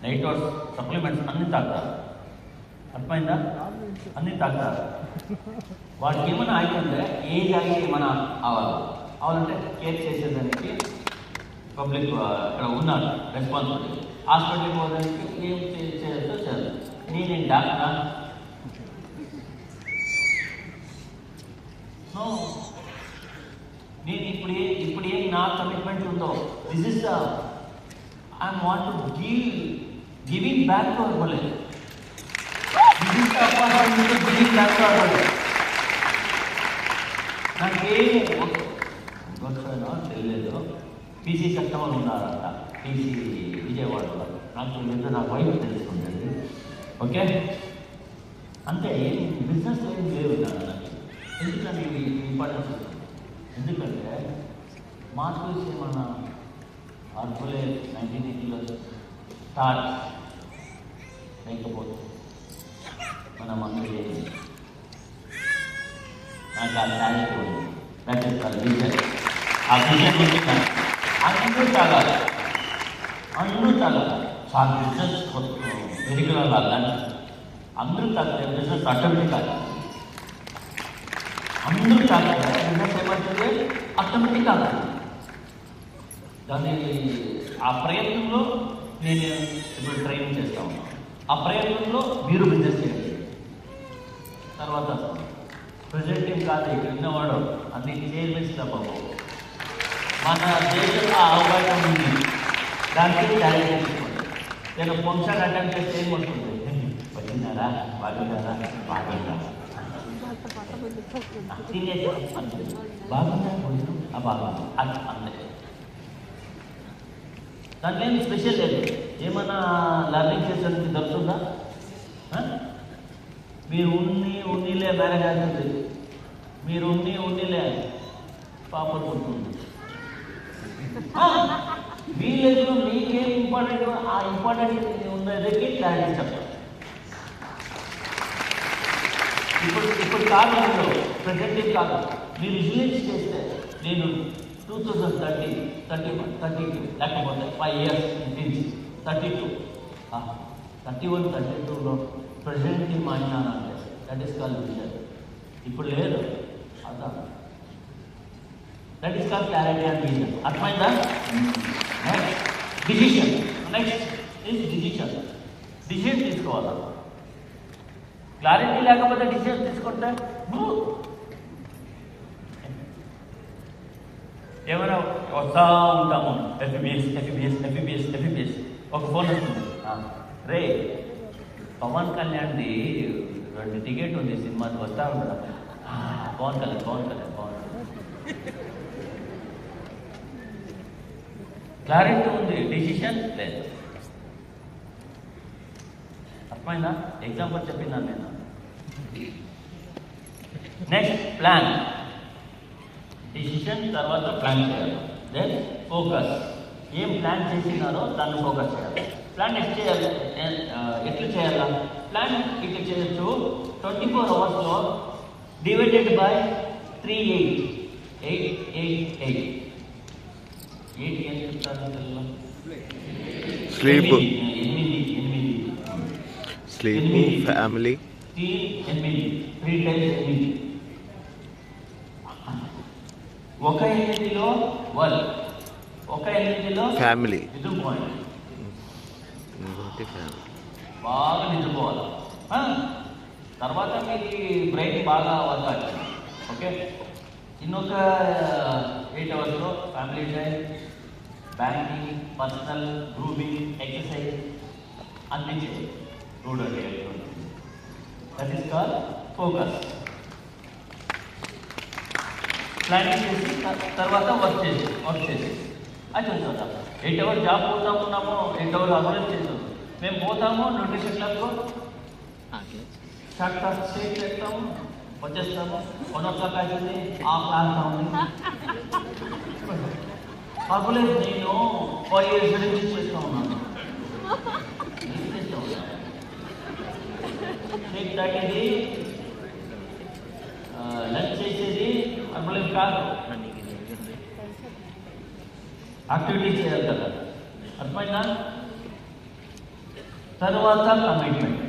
నైట్ వర్క్స్ సప్లిమెంట్స్ అన్నీ తాగుతారు. అర్థమైందా? అన్నీ తాగుతారు. వాడికి ఏమైనా ఆగితే ఏజ్ ఆగి ఏమైనా అవ్వాలంటే కేర్ చేసేదానికి పబ్లిక్ ఇక్కడ ఉన్నారు రెస్పాన్సిబిలిటీ. హాస్పిటల్కి పోవడానికి ఏం చేయొచ్చో చేయాలి. నేనేం డాక్టరా? నేను ఇప్పుడు ఏం నా కమిట్మెంట్ ఉందో, this is I want to giving back to our village. This is the opportunity to giving back to our village. నాకేం గొప్పనో తెలియదు. పీసీ కస్టమర్ ఉన్నారంట, పీసీ విజయవాడలో. నాకు తెలియదు, నా వైఫ్ తెలుసుకుంటుంది. ఓకే, అంటే బిజినెస్ ఏం లేవు నాకు. ఎందుకంటే ఇది ఇంపార్టెన్స్. ఎందుకంటే మార్కెట్స్ ఏమన్నా అర్బులే 1980లో స్టార్ట్ లేకపోతే మనం అందరూ నాకు ఆ టాలెంట్ ఉంది. That is the vision. ఆ విజన్ అందరూ తాగాలి, అందరూ తాగాలి. చాలా బిజినెస్ పెరిగిన వాళ్ళని అందరూ తాగితే బిజినెస్ ఆటోమేటిక్ కాదు. అందరూ తాగితే బిజినెస్ ఏమవుతుంది, ఆటోమేటిక్ కాదు. దాని ఆ ప్రయత్నంలో నేను ఇప్పుడు ట్రైనింగ్ చేస్తా ఉన్నాను. ఆ ప్రయత్నంలో మీరు బిజినెస్ చేయండి. తర్వాత ప్రెసిడెంట్ టీం కాదు, ఇక్కడ ఉన్నవాడు అన్ని చైర్మన్స్ బాబు. మన దేశంలో ఆ అవకాశం ఉంది, దానికి టాలెంట్ తీసుకోండి. నేను ఫంక్షన్ అటెండ్ చేస్తే ఏమవుతుంది, వచ్చినారా బాగున్నారా బాగుందా తినేసి బాగుందా బాగుంది అది అందరికీ. దాంట్లో ఏం స్పెషల్ లేదు. ఏమన్నా లర్నింగ్ చేసేందుకు దొరుకుతుందా? మీరు ఉన్నీలే మ్యారేజ్ అవుతుంది, మీరు ఉన్నీలే పాప పుడుతుంది. మీ లైఫ్లో మీకేం ఇంపార్టెంట్, ఆ ఇంపార్టెంట్ ఉన్నదకి క్లారిటీ చెప్పాలి. ఇప్పుడు కాదు, ప్రెజెంటివ్ కాదు. మీరు విజువలైజ్ చేస్తే నేను 2032 లేకపోతే 5 years నుంచి 32 31 32లో ప్రెజెంటివ్ మాట్లాడాలంటే దట్ ఈస్ కాల్ విజన్. ఇప్పుడు లేదు, అదా that is call clarity and vision. అర్థమైందా? Next decision. Next is decision. Decision తీసుకోవాలా. క్లారిటీ లేకపోతే డిసిషన్ తీసుకుంటే ఏమైనా వస్తూ ఉంటాము. ఎఫ్బిఎస్ ఒక ఫోన్ వస్తుంది, రే పవన్ కళ్యాణ్ది 2 టికెట్ ఉంది సినిమాకి వస్తూ ఉంటాడు. పవన్ కళ్యాణ్ క్లారిటీ ఉంది, డిసిషన్ లేదు. అర్థమైందా? ఎగ్జాంపుల్ చెప్పినాను నేను. Next plan. డిసిషన్ తర్వాత ప్లాన్ చేయాలి. Then focus. ఏం ప్లాన్ చేసినారో దాన్ని ఫోకస్ చేయాలి. ప్లాన్ ఎట్లా చేయాలి, ఎట్లా చేయాలా? ప్లాన్ ఇట్లా చేయొచ్చు. 24 hours డివైడెడ్ బై 8 ఏం చెప్తారు? Sleep, 8 sleep, family, 3 times 8. ఒక 8లో వర్క్, ఒక 8లో ఫ్యామిలీ. నిద్రపోవాలి, బాగా నిద్రపోవాలి. తర్వాత మీకు బ్రెయిన్ బాగా వర్క్ అవుతుంది. ఓకే, ఇంకొక 8 hours family time, banking, personal, grooming, exercise అన్నీ చేయాలి. Rural that is call focus. Planning చేసి తర్వాత వర్క్ చేసి అది చూస్తాం. 8 hours జాబ్ పోతామున్నాము, 8 hours అమలు చేస్తాము. మేము పోతాము న్యూట్రిషన్ క్లబ్లో, షార్ట్ క్లాస్ స్టేట్ చేస్తాము, వచ్చేస్తాము. 1 o'clock అవుతుంది, ఆఫ్ ఆడుతూ ఉంది. పర్వాలేదు, నేను 4 years నుంచి చేస్తూ ఉన్నాను. మీకు తగ్గింది లంచ్ చేసేది పర్వాలేదు కాదు, యాక్టివిటీ చేయాలి కదా. అర్థమైందా? తర్వాత కమిట్మెంట్.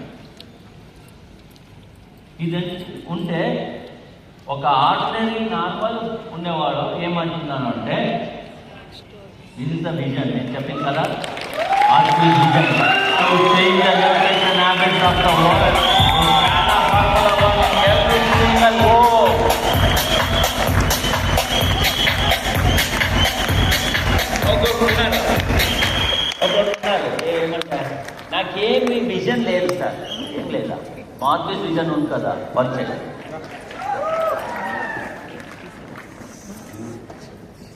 ఇది ఉంటే ఒక ఆర్డినరీ నార్మల్ ఉండేవాడు ఏమంటున్నాను అంటే, దిస్ ఇస్ ద విజన్. నేను చెప్పింది కదా, vision change the generation habits of the world. Every single goal. Okay, నాకేమి విజన్ లేదు సార్, ఏం లేదా. మార్కెట్ విజన్ ఉంది కదా, వర్క్ చేయాలి.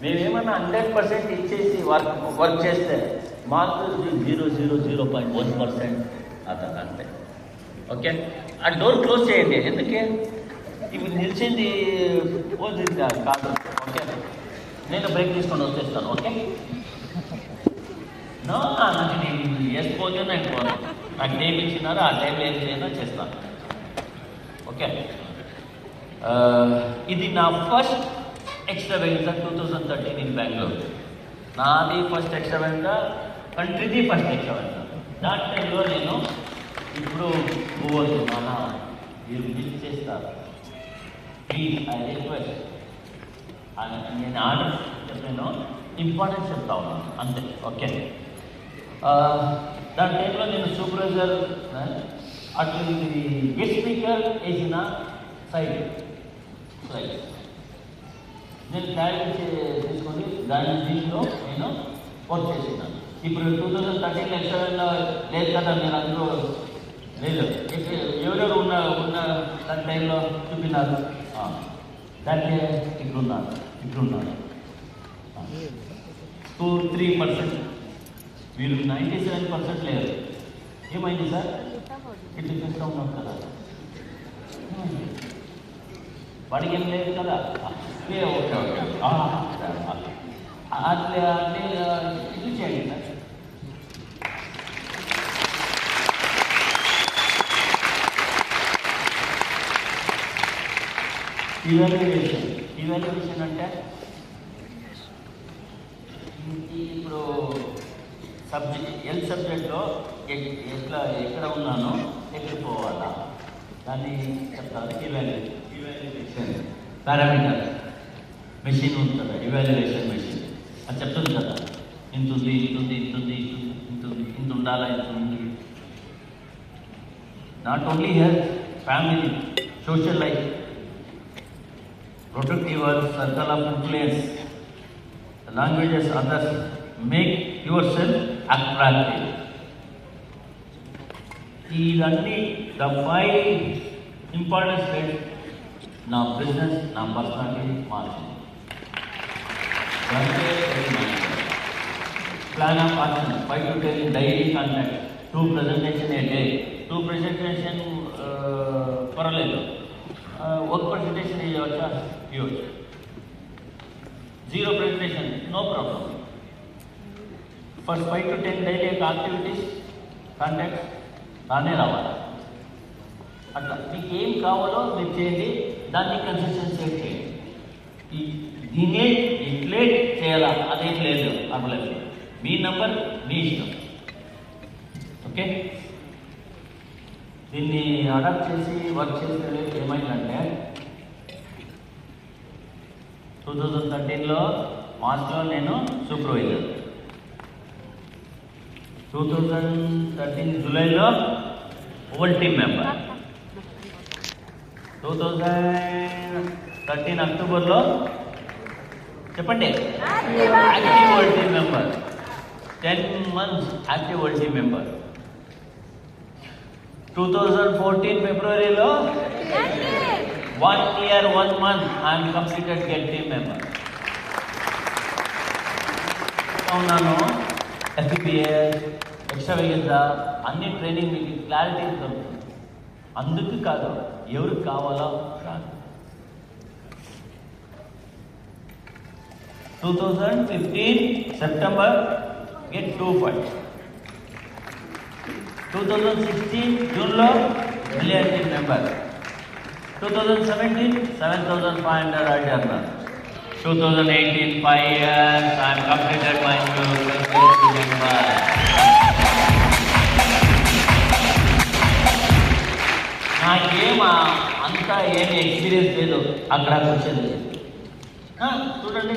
మేమేమన్నా 100% ఇచ్చేసి వర్క్ చేస్తే మార్కులు 0.1% అతను అంతే. ఓకే, ఆ డోర్ క్లోజ్ చేయండి. ఎందుకే ఇప్పుడు నిలిచింది పోతుంది కాదు. ఓకే, నేను బ్రేక్ తీసుకొని వచ్చేస్తాను. ఓకే, నాకు నేను వేసుకోవచ్చు, నేను నాకు టైం ఇచ్చినారు, ఆ టైంలో ఏం చేయనో చేస్తాను. ఓకే, ఇది నా ఫస్ట్ ఎక్స్ట్రావెగెన్సా 2013 ఇన్ బెంగళూరు. నాది ఫస్ట్ ఎక్స్ట్రావెగెన్సా, కంట్రీది ఫస్ట్ ఎక్స్ట్రావెగెన్సా. దాని టైంలో నేను ఇప్పుడు పోవద్దు మన మీరు విజిట్ చేస్తారు, ప్లీజ్ ఐ రిక్వెస్ట్. నేను ఆర్డర్ చెప్పాను, ఇంపార్టెన్స్ చెప్తా ఉన్నాను అంతే. ఓకే, దాని టైంలో నేను సూపర్వైజర్ అటు గెస్ట్ స్పీకర్ వేసిన సైడ్ నేను క్యారీ తీసుకొని దీంట్లో నేను వర్క్ చేసినాను. ఇప్పుడు 2013 ఎక్స్ట్రాలో లేదు కదా, మీరు అందరూ లేదు, ఎవరెవరు ఉన్న దాని టైంలో చూపినారు. దానికి ఇట్లున్నారు 2-3%, మీరు 97% లేదు. ఏమైంది సార్? ఇట్లా చూస్తూ ఉన్నాం కదా, వాడికి ఏం లేదు కదా. ఓకే ఓకే అట్లా ఇది చేయండి సార్. ఇవాల్యుయేషన్ అంటే ఇప్పుడు హెల్త్ సబ్జెక్ట్లో ఎక్కడ ఉన్నానో ఎక్కడ పోవాలా దాన్ని చెప్తారు. ఇవాల్యుయేషన్ పారామీటర్ మెషిన్ ఉంది కదా, ఇవాల్యుయేషన్ మెషిన్ అది చెప్తుంది కదా, ఇంత ఉండాలా, ఇంత ఉంది. Not only health, family, social life, protect your circle of influence, languages others, make yourself attractive. ఇవన్నీ ద 5 ఇంపార్టెన్స్ రేట్ నా బిజినెస్, నా పర్సనాలిటీ మార్చింది. Plan of action 5 to 10 daily contact, 2 presentation a day. 2 presentation పర్వాలేదు, ఒక presentation ఇవ్వచ్చా, ఇవ్వచ్చు. 0 presentation no problem. First 5 to 10 daily activities contacts రానే రావాలి. అట్లా మీకు ఏం కావాలో మీరు చేయండి, దాన్ని కన్సిస్టెన్సీ చేయండి. దీన్నే ఇట్లే చేయాలా అదేం లేదు, అవ్వలేదు. మీ నంబర్ మీ ఇష్టం. ఓకే, దీన్ని అడాప్ట్ చేసి వర్క్ చేసే ఏమైందంటే 2013లో మార్చ్లో నేను సూపర్వైజర్, 2013 జూలైలో ఓల్ టీమ్ మెంబర్, 2013 అక్టోబర్లో చెప్పండి active all team member, 10 months active all team member. 2014 ఫిబ్రవరిలో 1 year 1 month I'm completed get team member. ఉన్నాను ఎఫ్బిఎస్ ఎక్స్ట్రావెగెన్సా అన్ని ట్రైనింగ్ మీకు క్లారిటీ దొరుకుతుంది. అందుకు కాదు, ఎవరికి కావాలో కాదు. 2015 సెప్టెంబర్ గెట్ 2 funds. 2016 జూన్లో million team member. 2017 7,500 అడ్డర్నర్. 2018 5 years I am completed my new member. నాకేమా అంతా ఏమి ఎక్స్పీరియన్స్ లేదు అక్కడ వచ్చింది. చూడండి,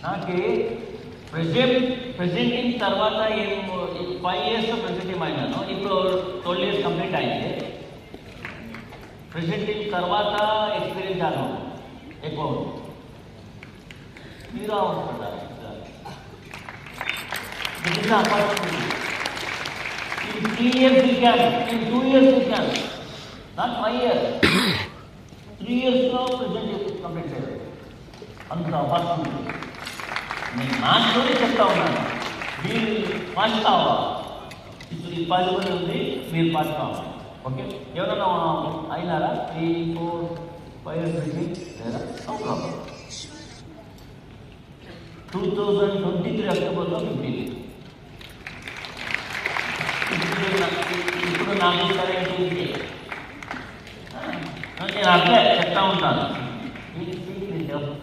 నాకు ప్రెజెంటింగ్ తర్వాత 5 years ప్రెజెంటింగ్ అయినాను. ఇప్పుడు 12 years కంప్లీట్ అయింది. ప్రెజెంటింగ్ తర్వాత ఎక్స్పీరియన్స్ అను ఎక్కువ మీరు అవసరం It is an opportunity. In 3 years we can, in 2 years we can, not 5 years. 3 years లో ప్రెజెంట్ కంప్లీట్ చేయాలి. అంత ఆపర్చునిటీ. నేను నా స్టోరీ చెప్తా ఉన్నాను. మీరు పాస్ కావాలి. ఇప్పుడు ఈ 10 మంది ఉంది, మీరు పాస్ కావాలి. ఓకే, ఎవరైనా అయినారా 3, 4, 5 years లేదా? No problem. 2023 అక్టోబర్లో మీకు ఇప్పుడు నాకు సరే నేను అట్లే చెప్తా ఉంటాను.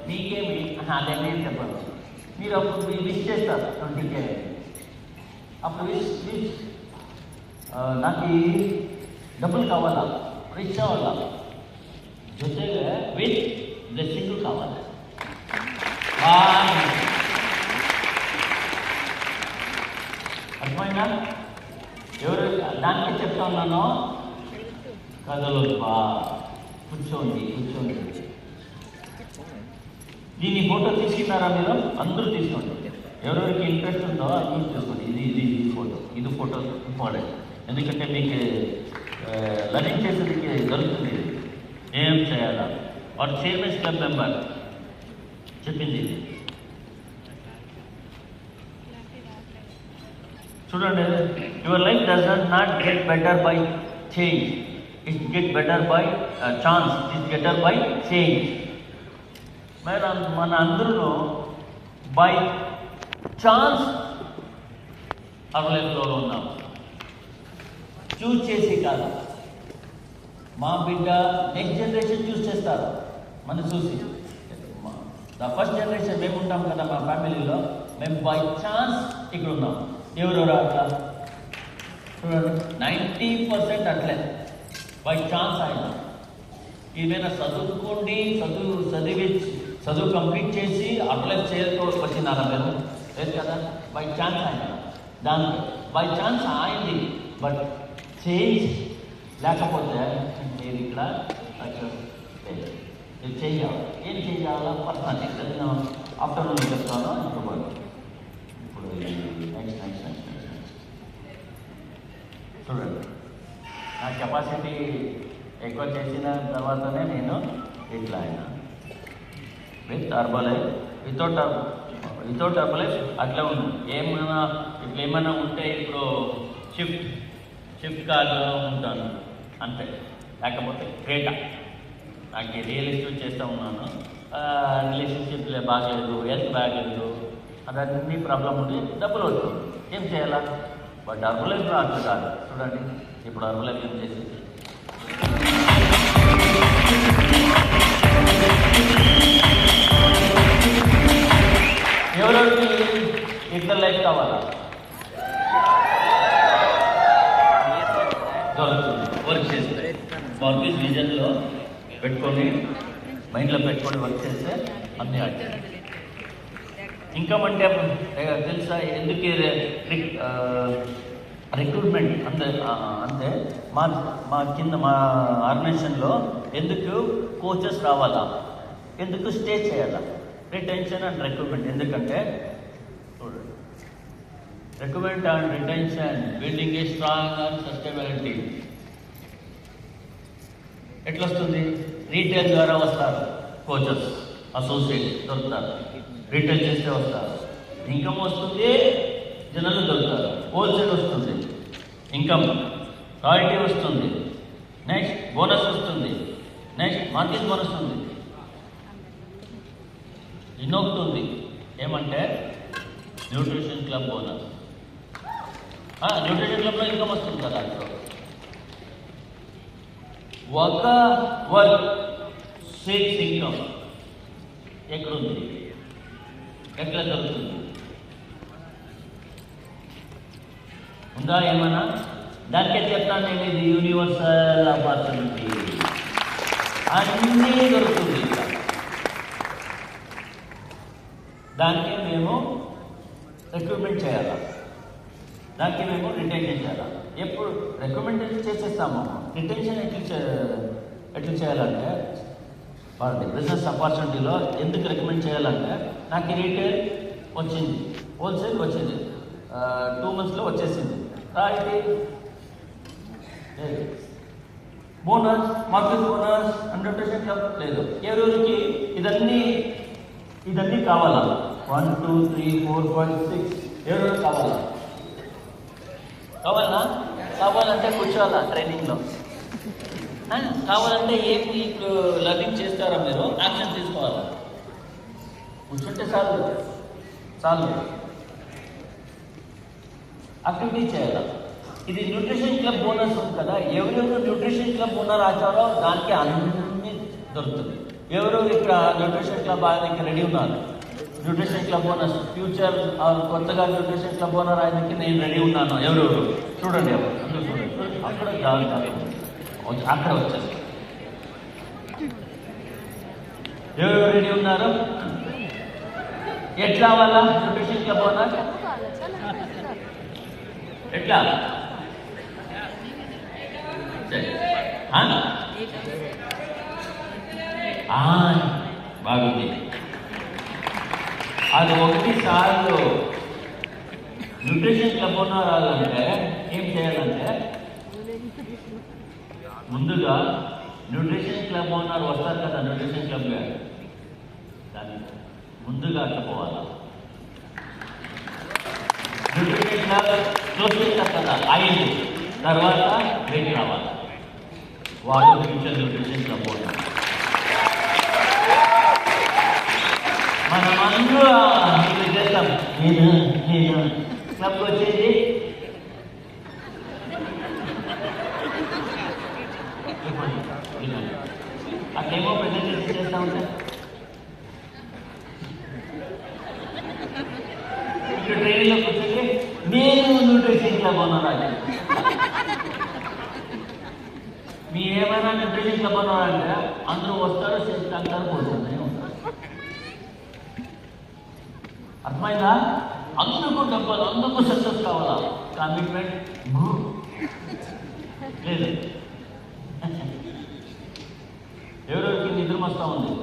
మీకేమి అదే నేను చెప్పాను. మీరు అప్పుడు విష్ చేస్తారు 20K. అప్పుడు విష్ నాకు డబ్బులు కావాలా, రిచ్ అవ్వాలా, జొత్తగా విత్ బ్లెస్సింగ్ కావాలి. అర్థమైనా? ఎవరు దానికి చెప్తా ఉన్నానో కథలు కూర్చోండి. దీని ఫోటో తీసుకున్నారా మీరు? అందరూ తీసుకోండి. ఎవరెవరికి ఇంట్రెస్ట్ ఉందో అందరూ తీసుకోండి. ఇది ఫోటో ఇంపార్టెంట్. ఎందుకంటే మీకు లర్నింగ్ చేసేందుకు దొరుకుతుంది. ఏం చేయాలా? వాడు చైర్మన్ క్లబ్ మెంబర్ చెప్పింది. చూడండి, your life does not get better by change, it get better by chance, it better by change. మన అందరూ బై ఛాన్స్ అవైలబుల్లో ఉన్నాం, చూస్ చేసి కాదు. మా బిడ్డ నెక్స్ట్ జనరేషన్ చూస్ చేస్తారు మనం చూసి. ద ఫస్ట్ జనరేషన్ మేము ఉంటాం కదా మా ఫ్యామిలీలో, మేము బై ఛాన్స్ ఇక్కడ ఉన్నాం. ఎవరెవరు అట్లా చూడండి, 90% అట్లే బై ఛాన్స్ అయినా. ఏదైనా చదువుకోండి, చదువు కంప్లీట్ చేసి అప్లై చేయడానికి వచ్చినారా మీరు? లేదు కదా, బై ఛాన్స్ అయినా. దానికి బై ఛాన్స్ అయింది, బట్ చేంజ్ లేకపోతే మీరు ఇక్కడ చేయాలి. ఏం చేయాలా? పర్సనల్ ఆఫ్టర్నూన్ చెప్తాను. ఇప్పుడు నెక్స్ట్ చూడండి, నా కెపాసిటీ ఎక్కువ చేసిన తర్వాతనే నేను ఇట్లా అయినా. విత్ అర్బలైఫ్, వితౌట్ అర్బలైఫ్ అట్లా ఉంది. ఏమైనా ఉంటే ఇప్పుడు షిఫ్ట్ కార్డులో ఉంటాను అంతే. లేకపోతే క్రేటా, నాకు రియల్ ఎస్టేట్ చేస్తూ ఉన్నాను. రిలేషన్షిప్లే బాగలేదు, హెల్త్ బాగలేదు, అదన్నీ ప్రాబ్లం ఉంది, డబ్బులు వస్తుంది. ఏం చేయాలా? బట్ అర్బలైఫ్లో అట్లా కాదు. చూడండి, ఇప్పుడు అర్బలైఫ్ ఏం చేసి ఎవరికి ఇద్దరు లైఫ్ కావాలా? వర్క్ చేస్తే మార్కెట్ విజన్లో పెట్టుకొని, మైండ్లో పెట్టుకొని వర్క్ చేస్తే అన్నీ ఆడాయి. ఇన్కమ్ అంటే తెలుసా? ఎందుకు రిక్రూట్మెంట్ అంతే. మా కింద మా ఆర్గనైజేషన్లో ఎందుకు కోచెస్ రావాలా, ఎందుకు స్టే చేయాలా? Retention and recruitment. ఎందుకంటే చూడండి, recruitment and retention building a strong and sustainability. ఎట్లా వస్తుంది? రీటైల్ ద్వారా వస్తారు కోచెస్, అసోసియేట్ దొరుకుతారు. రీటైల్ చేస్తే వస్తారు, ఇన్కమ్ వస్తుంది, జనాలు దొరుకుతారు. హోల్సేల్ వస్తుంది, ఇన్కమ్, క్వాలిటీ వస్తుంది, నెక్స్ట్ బోనస్ వస్తుంది, నెక్స్ట్ మార్కెట్ బోనస్ ఉంది. ఇన్నొకటి ఏమంటే న్యూట్రిషన్ క్లబ్ బోనస్. న్యూట్రిషన్ క్లబ్లో ఇన్కమ్ వస్తుంది కదా. ఒక వర్క్ 6 ఇన్కమ్ ఎక్కడుంది? ఎట్లా జరుగుతుంది? ఉందా ఏమన్నా? దానికే చెప్తాను నేను, ఇది యూనివర్సల్ ఆపర్చునిటీ. అన్నీ దొరుకుతుంది. దానికి మేము రిక్రూట్మెంట్ చేయాలా, దానికి మేము రిటెన్షన్ చేయాలా. ఎప్పుడు రికమెండేషన్ చేసేస్తాము, రిటెన్షన్ ఎట్లా చేయాలంటే వాళ్ళది బిజినెస్ ఆపర్చునిటీలో ఎందుకు రికమెండ్ చేయాలంటే నాకు రీటైల్ వచ్చింది, హోల్సేల్ వచ్చింది, 2 monthsలో వచ్చేసింది. అయితే bonus, market bonus, nutrition club లేదు. ఎవరికి ఇదన్నీ కావాలా? 1 2 3 4 5 6 ఎవరు కావాలా? కావాలంటే కూర్చోవాలా ట్రైనింగ్లో. కావాలంటే ఏమి ఇప్పుడు లర్నింగ్ చేస్తారా మీరు? యాక్షన్ తీసుకోవాలా? కూర్చుంటే చాలు యాక్టివిటీ చేయాలా? ఇది న్యూట్రిషన్ క్లబ్ బోనస్ ఉంది కదా, ఎవరెవరు న్యూట్రిషన్ క్లబ్ ఓనర్ ఆచారో దానికి అన్ని దొరుకుతుంది. ఎవరెవరు ఇక్కడ న్యూట్రిషన్ క్లబ్ ఆయనకి రెడీ ఉన్నారు? న్యూట్రిషన్ క్లబ్ ఓనర్స్ ఫ్యూచర్ కొత్తగా న్యూట్రిషన్ క్లబ్ ఓనర్ ఆయనకి నేను రెడీ ఉన్నాను. ఎవరెవరు చూడండి, అందరూ చూడండి. అక్కడ వచ్చేసి ఎవరెవరు రెడీ ఉన్నారు? ఎట్లా అవ్వాలా న్యూట్రిషన్ క్లబ్ ఓనర్? ఎట్లా? బాగుంది. అది 1 సార్లు న్యూట్రిషన్ క్లబ్ ఓనర్ రావాలంటే ఏం చేయాలంటే, ముందుగా న్యూట్రిషన్ క్లబ్ ఓనర్ వస్తారు కదా, న్యూట్రిషన్ క్లబ్ దాన్ని ముందుగా అట్టుకోవాలి. న్యూట్రిషన్ క్లబ్ క్లోజ్ చేస్తారు కదా, 5 తర్వాత వెయిట్ రావాలి. వాడు ఫ్యూచర్ న్యూట్రిషన్ క్లబ్ ఓనర్. మనమందరూ ఇది చేస్తాం. నేను క్లబ్కి వచ్చేది అట్లేమో ప్రెజెంటేషన్ చేస్తా ఉంటా. ఇక్కడ ట్రైనింగ్లో కూర్చొని నేను న్యూట్రిషన్ క్లబ్ ఓనర్. మీ ఏమైనా న్యూట్రిషన్ క్లబ్ ఓనర్ అంటే అందరూ వస్తారు, చేస్తారు, పోతుంది. అర్థమైందా? అందుకు డబ్బులు, అందుకు సక్సెస్ కావాలా? కమిట్మెంట్ లేదు. ఎవరెవరికి నిద్ర వస్తూ ఉంది?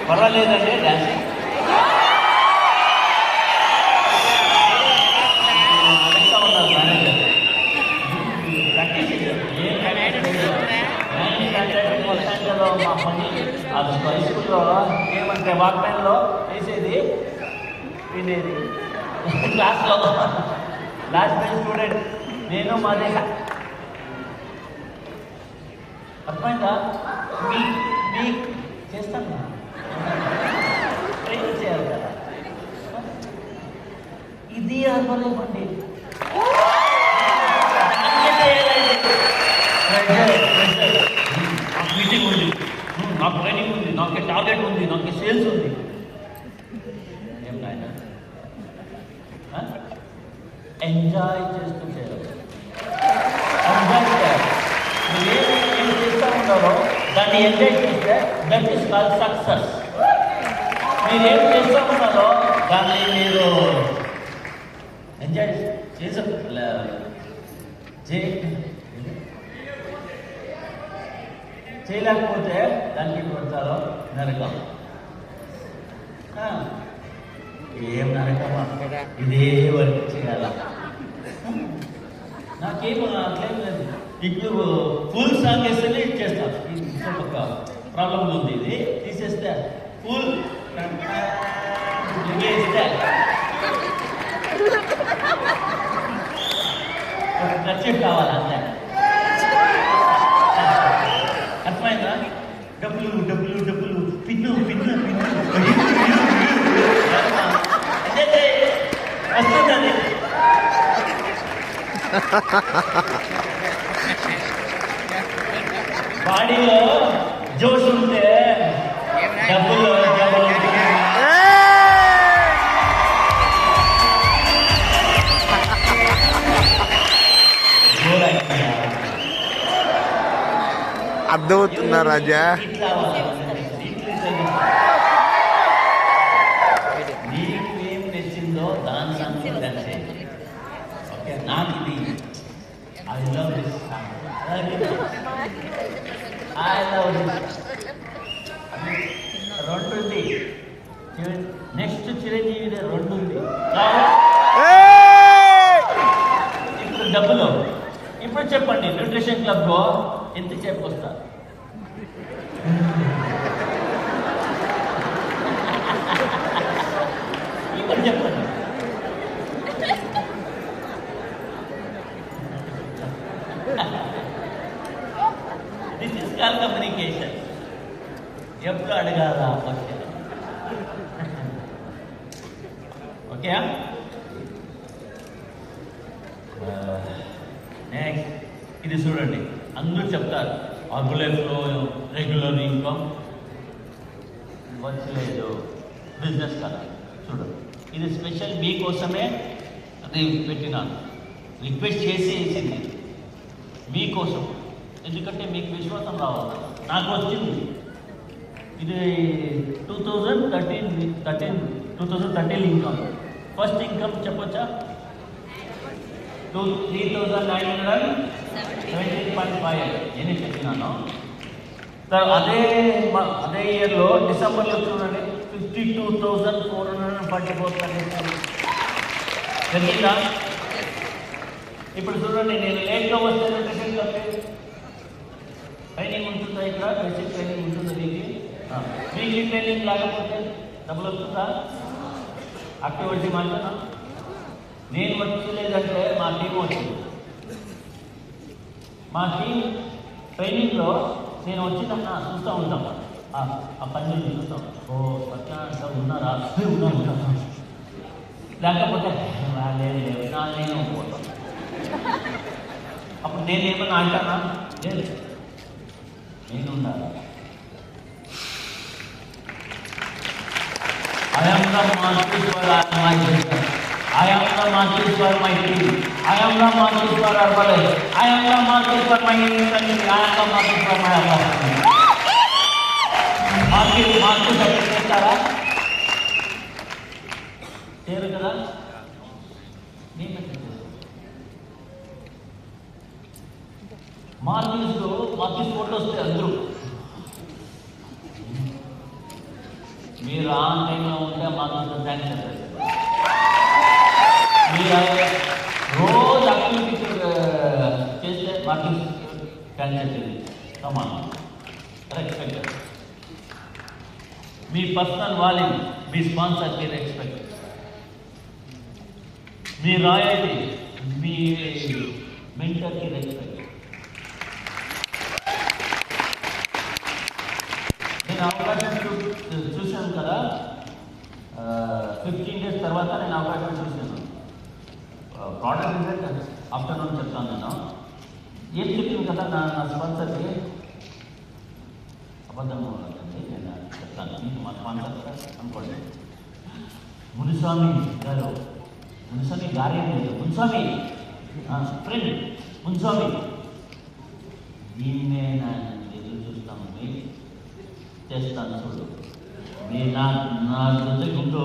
పర్వాలేదండి డాన్సింగ్ హై స్కూల్లో ఏమంటే వాక్మెన్లో వేసేది వినేది క్లాస్లో లాస్ట్ బెంచ్ స్టూడెంట్ నేను మాదే అర్థమైందా మీ చేస్తాను ట్రైన్ చేయాలి కదా ఇది అవ్వలేమండి మీటింగ్ ఉంది నాకు ట్రైనింగ్ ఉంది నాకు టార్గెట్ ఉంది నాకు సేల్స్ ఉంది ఏం నాయన ఎంజాయ్ చేస్తూ చేయాలి ఎంజాయ్ చేయాలి మీరు ఏం చేస్తూ ఉంటారో దాన్ని ఎంజాయ్ చేస్తే దట్ ఈస్ కాల్డ్ సక్సెస్ మీరేం చేస్తూ ఉన్నారో దాన్ని మీరు ఎంజాయ్ చేయలేకపోతే దానికి కొడతారో నరకం ఏం నరకమా ఇదే వర్క్ చేయాల నాకేం అట్లేం లేదు ఇప్పుడు ఫుల్ సాంగ్ వేస్తేనే ఇచ్చేస్తాను ఒక ప్రాబ్లం ఉంది ఇది తీసేస్తే ఫుల్ ఇస్తే ఖర్చు కావాలంటే అర్థమైందా డబ్బులు డబ్బులు డబ్బులు పిన్ను పిన్ను పిన్ను వస్తుందండి బాడీలో జోష్ ఉంటే డబ్బులు డబ్బులు అర్థమవుతుందా రాజా? నీకు ఏం నచ్చిందో దాని సంగతి ఓకే నాకు ఇది ఐ లవ్ దిస్ రెండు ఉంది నెక్స్ట్ చిరంజీవి రెండు ఉంది ఇప్పుడు డబ్బులు ఇప్పుడు చెప్పండి న్యూట్రిషన్ క్లబ్లో ఎంతసేపు వస్తా ఇప్పుడు చెప్పండి దిస్ ఇస్ కాల్ కమ్యూనికేషన్ ఎప్పుడు అడగాల క్వశ్చన్ ఓకే నెక్స్ట్ ఇది చూడండి అందరూ చెప్తారు అర్బులైఫ్లో రెగ్యులర్ ఇన్కమ్ వచ్చలేదు బిజినెస్ కదా చూడండి ఇది స్పెషల్ మీకోసమే అది పెట్టినాను రిక్వెస్ట్ చేసి వేసింది మీకోసం ఎందుకంటే మీకు విశ్వాసం రావాలి నాకు వచ్చింది ఇది 2013 ఇన్కమ్ ఫస్ట్ ఇన్కమ్ చెప్పొచ్చా 3,917.5 నేను చెప్పినాను అదే ఇయర్లో డిసెంబర్లో చూడండి 52,444 జరిగిందా ఇప్పుడు చూడండి నేను లేట్గా వస్తే ట్రైనింగ్ ఉంటుందా ఇక్కడ బేసిక్ ట్రైనింగ్ ఉంటుందా వీక్లీ ట్రైనింగ్ లేకపోతే డబ్బులు వస్తుందా యాక్టివిటీ మాట్లాడా నేను వచ్చలేదంటే మా టీం వచ్చింది మా టీం ట్రైనింగ్లో నేను వచ్చిందన్నా చూస్తూ ఉంటాం ఆ పని చూస్తాం ఓ సత్య ఉన్నారా ఉన్నారు లేకపోతే లేదు నేను పోతాను అప్పుడు నేనేమన్నా అంటానా లేదు నేను ఉండాలి I am the master for my business. I am the master for my team. I am the master for our college. I am the master for my country. I am the master for my apartment. Master support చేస్తారా చేయరు కదా మార్కింగ్స్లో markings photo వస్తే అందరూ మీరు on టైంలో ఉంటే మాకు thanks చెప్పేసి మీరు రోజు యాక్టివిటీ చేస్తే మాకు థ్యాంక్స్ చెప్పేది సమానం రెస్పెక్ట్. మీ పర్సనల్ వాల్యూ మీ స్పాన్సర్కి రెస్పెక్ట్, మీ రాయల్టీ మీ మెంటర్కి రెస్పెక్ట్. నేను అవకాశం చూశాను కదా, 15 days తర్వాత నేను అవకాశం చూశాను. ప్రోడక్ట్ రిజల్ట్ ఆఫ్టర్నూన్ చెప్తాను. నేను ఏం చెప్పింది కదా నా స్పాన్సర్కి అబద్ధం అండి, నేను చెప్తాను. మీకు మా స్పాన్సర్ అనుకోండి, మునిస్వామి గారు, మునిస్వామి గారే లేదు, మునిస్వామి ఫ్రెండ్ మునిస్వామి, దీన్నే ఎదురు చూస్తామండి, చేస్తాను చూడు, మీ నా దృష్టికుంటూ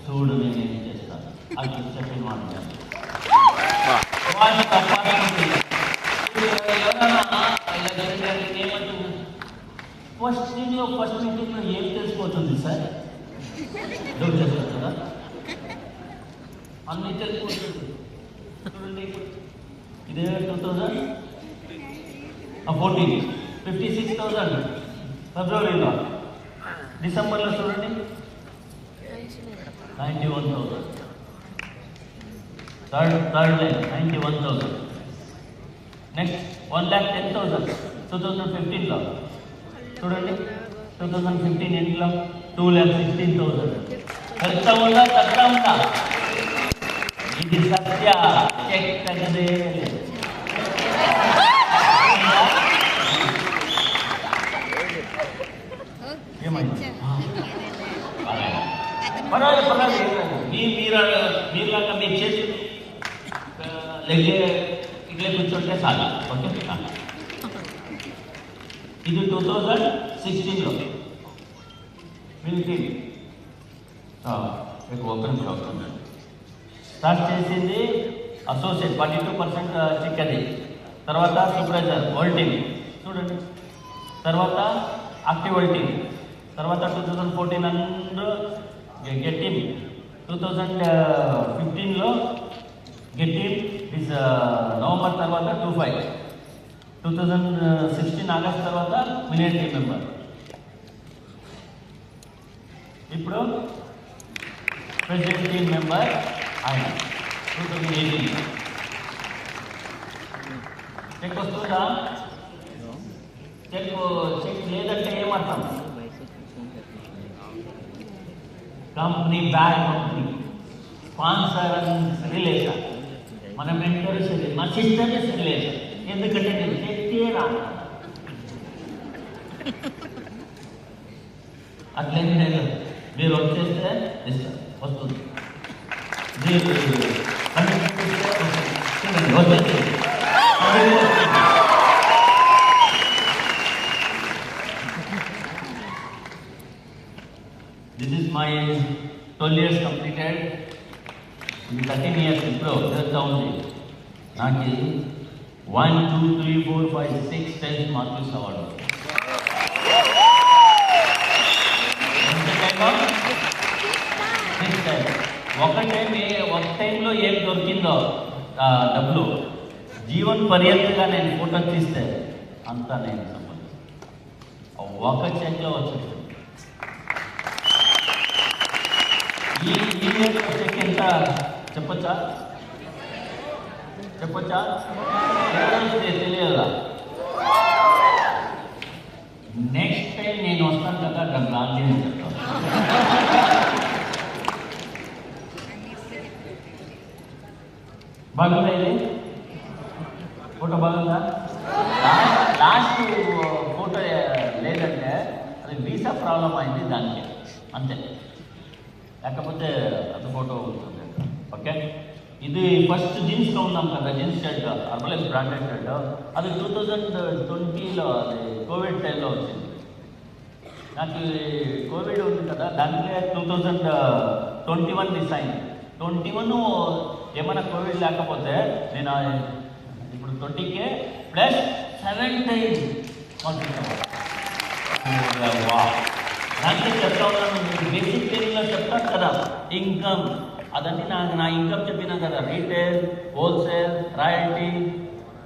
చూడు నేనేం చేస్తాను. అది చెప్పిన మాట ఫస్ట్ మీటింగ్లో ఏం తెలిసిపోతుంది సార్? డౌట్ చేస్తారు కదా, అన్నీ తెలిసిపోతుంది. చూడండి, ఇదే 2014 56,000 ఫిబ్రవరిలో, డిసెంబర్లో చూడండి 91,000, థర్డ్ లైన్ 91,000. నెక్స్ట్ 1,10,000 2015లో చూడండి, 2015 ఎండ్లో 2,16,000. పెద్ద ఉందా తగ్గ ఉందా? ఇది సత్య చెక్ తగ్గదే లేదు. ఏమైంది? పర్వాలేదు. మీరులాగా మీరు చేసి ఇట్లే కూర్చుంటే చాలు. ఓకే, ఇది 2016లో మిలిటరీ ఓపెన్ షాప్ స్టార్ట్ చేసింది. అసోసియేట్ 42% చిక్కది, తర్వాత సూపర్వైజర్ వోల్టింగ్ చూడండి, తర్వాత యాక్టివ్ వోల్టింగ్, తర్వాత 2014 అందరూ గెట్టిమ్, 2015లో గెట్టిమ్ ఇస్ నవంబర్ తర్వాత 25, 2016 ఆగస్ట్ తర్వాత మిలిటరీ మెంబర్. ఇప్పుడు ప్రెసిడెంట్ టీమ్ మెంబర్ ఆయన 2018. చెక్ వస్తుందా? చెక్ లేదంటే ఏమర్థం? Company bad company, sponsor relation, మన మెంటర్ సరే, మా సిస్టర్ రిలేషన్. ఎందుకంటే నేను చెక్కే రా, అట్లేమి లేదు. మీరు వచ్చేస్తే ఇస్తారు, వస్తుంది. మీరు వచ్చేసి this is my 12 years completed. ఇది 13 years ఇప్పుడు జరుగుతూ ఉంది. నాకు 1, 2, 3, 4, 5, 6 times మార్క్స్ అవార్డు. ఒక టైంలో ఏం దొరికిందో డబ్బులు జీవన్ పర్యంతంగా నేను ఫోటో తీస్తే అంతా నేను సంబంధించి ఒక చెక్లో వచ్చేస్తుంది. ఈ చెక్ ఎంత చెప్పచ్చా? తెలియదా? నెక్స్ట్ టైం నేను వస్తాను కదా, అక్కడ రాండి అని చెప్తాను. బాగుందా? ఇది ఫోటో బాగుందా? లాస్ట్ ఫోటో లేదంటే అది వీసా ప్రాబ్లం అయింది దానికి, అంతే. లేకపోతే అది ఫోటో ఉంటుంది. ఓకే, ఇది ఫస్ట్ జీన్స్లో ఉన్నాం కదా, జీన్స్ షర్ట్ అర్బలైజ్ బ్రాండెడ్ షర్ట్. అది 2020లో అది కోవిడ్ టైంలో వచ్చింది. నాకు కోవిడ్ ఉంది కదా, దాంట్లో 2021 డిసైన్ 21 ఏమైనా కోవిడ్ లేకపోతే నేను ఇప్పుడు 20K ప్లస్ 7 times నాకే చెప్తా ఉన్నాను, మీరు బేసిక్ ట్రైనింగ్లో చెప్తారు కదా ఇన్కమ్, అదంటే నా ఇన్కమ్ చెప్పినా కదా, retail, wholesale, royalty,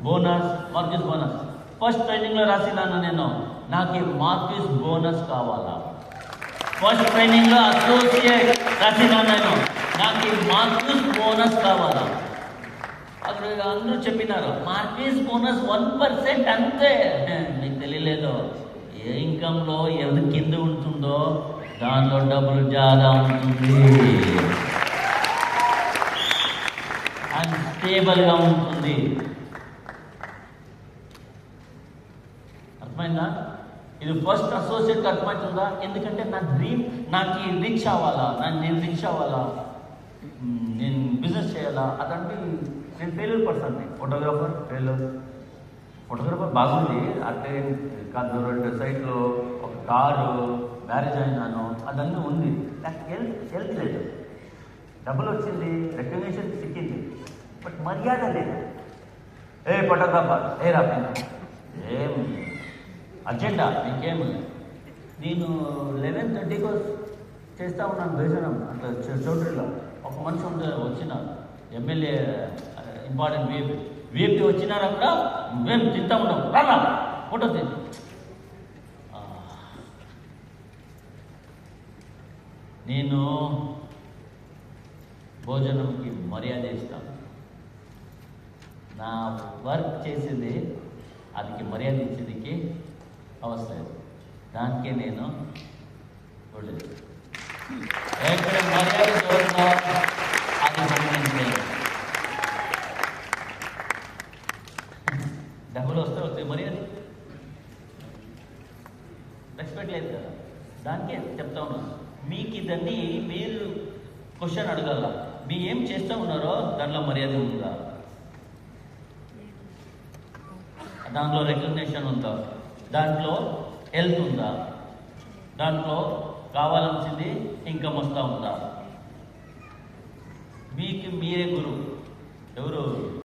bonus, market bonus. First ట్రైనింగ్లో రాసినాను నేను, నాకు మార్కెట్ బోనస్ కావాలా. ఫస్ట్ ట్రైనింగ్లో అసోసియేట్ రాసినాను నేను, నాకు మార్కెట్ బోనస్ కావాలా. అక్కడ అందరూ చెప్పినారు మార్కెట్ బోనస్ 1% అంతే. మీకు తెలియలేదు, ఏ ఇన్కంలో ఎవరి కింద ఉంటుందో దానిలో డబ్బులు జాదా ఉంటుంది, అండ్ స్టేబుల్గా ఉంటుంది. అర్థమైందా? ఇది ఫస్ట్ అసోసియేట్ అర్థమవుతుందా? ఎందుకంటే నా డ్రీమ్ నాకు రీచ్ అవ్వాలా, నేను రీచ్ అవ్వాలా, నేను బిజినెస్ చేయాలా. అదంటే నేను ఫెయిల్యూర్ పర్సన్, ఫోటోగ్రఫర్ బాగుంది అంటే కాదు, 2 సైట్లు, ఒక కారు, మ్యారేజ్ అయినాను, అదన్నీ ఉంది. నాకు హెల్త్ లేదు, డబ్బులు వచ్చింది, రికగ్నిషన్ సిక్కింది, బట్ మర్యాద లేదు. ఏ ఫోటోగ్రాఫర్ ఏ రాపింది ఏం అజెండా నీకేం. నేను 11:30 చేస్తూ ఉన్నాను భోజనం అట్లా చౌటరీలో. ఒక మనిషి వచ్చిన ఎమ్మెల్యే ఇంపార్టెంట్ విఐపి వచ్చినారు, అక్కడ మేము తింటా ఉన్నాం, రాలా ఫోటో తిని. నేను భోజనంకి మర్యాద ఇస్తాను, నా వర్క్ చేసేది అదికి మర్యాద ఇచ్చేదికి అవసరం లేదు, దానికే నేను చూడలేదు. ఎక్కడ మర్యాద దొరుకుతుందో అది గమనించలేదు. డబ్బులు వస్తాయి మర్యాద, రెస్పెక్ట్ లేదు కదా, దానికే చెప్తా ఉన్నాను. మీకు ఇదన్నీ మీరు క్వశ్చన్ అడగాల, మీ ఏం చేస్తూ ఉన్నారో దాంట్లో మర్యాద ఉందా, దాంట్లో రికగ్నిషన్ ఉందా, దాంట్లో హెల్త్ ఉందా, దాంట్లో కావాల్సింది ఇన్కమ్ వస్తూ ఉందా. మీకు మీరే గురువు. ఎవరు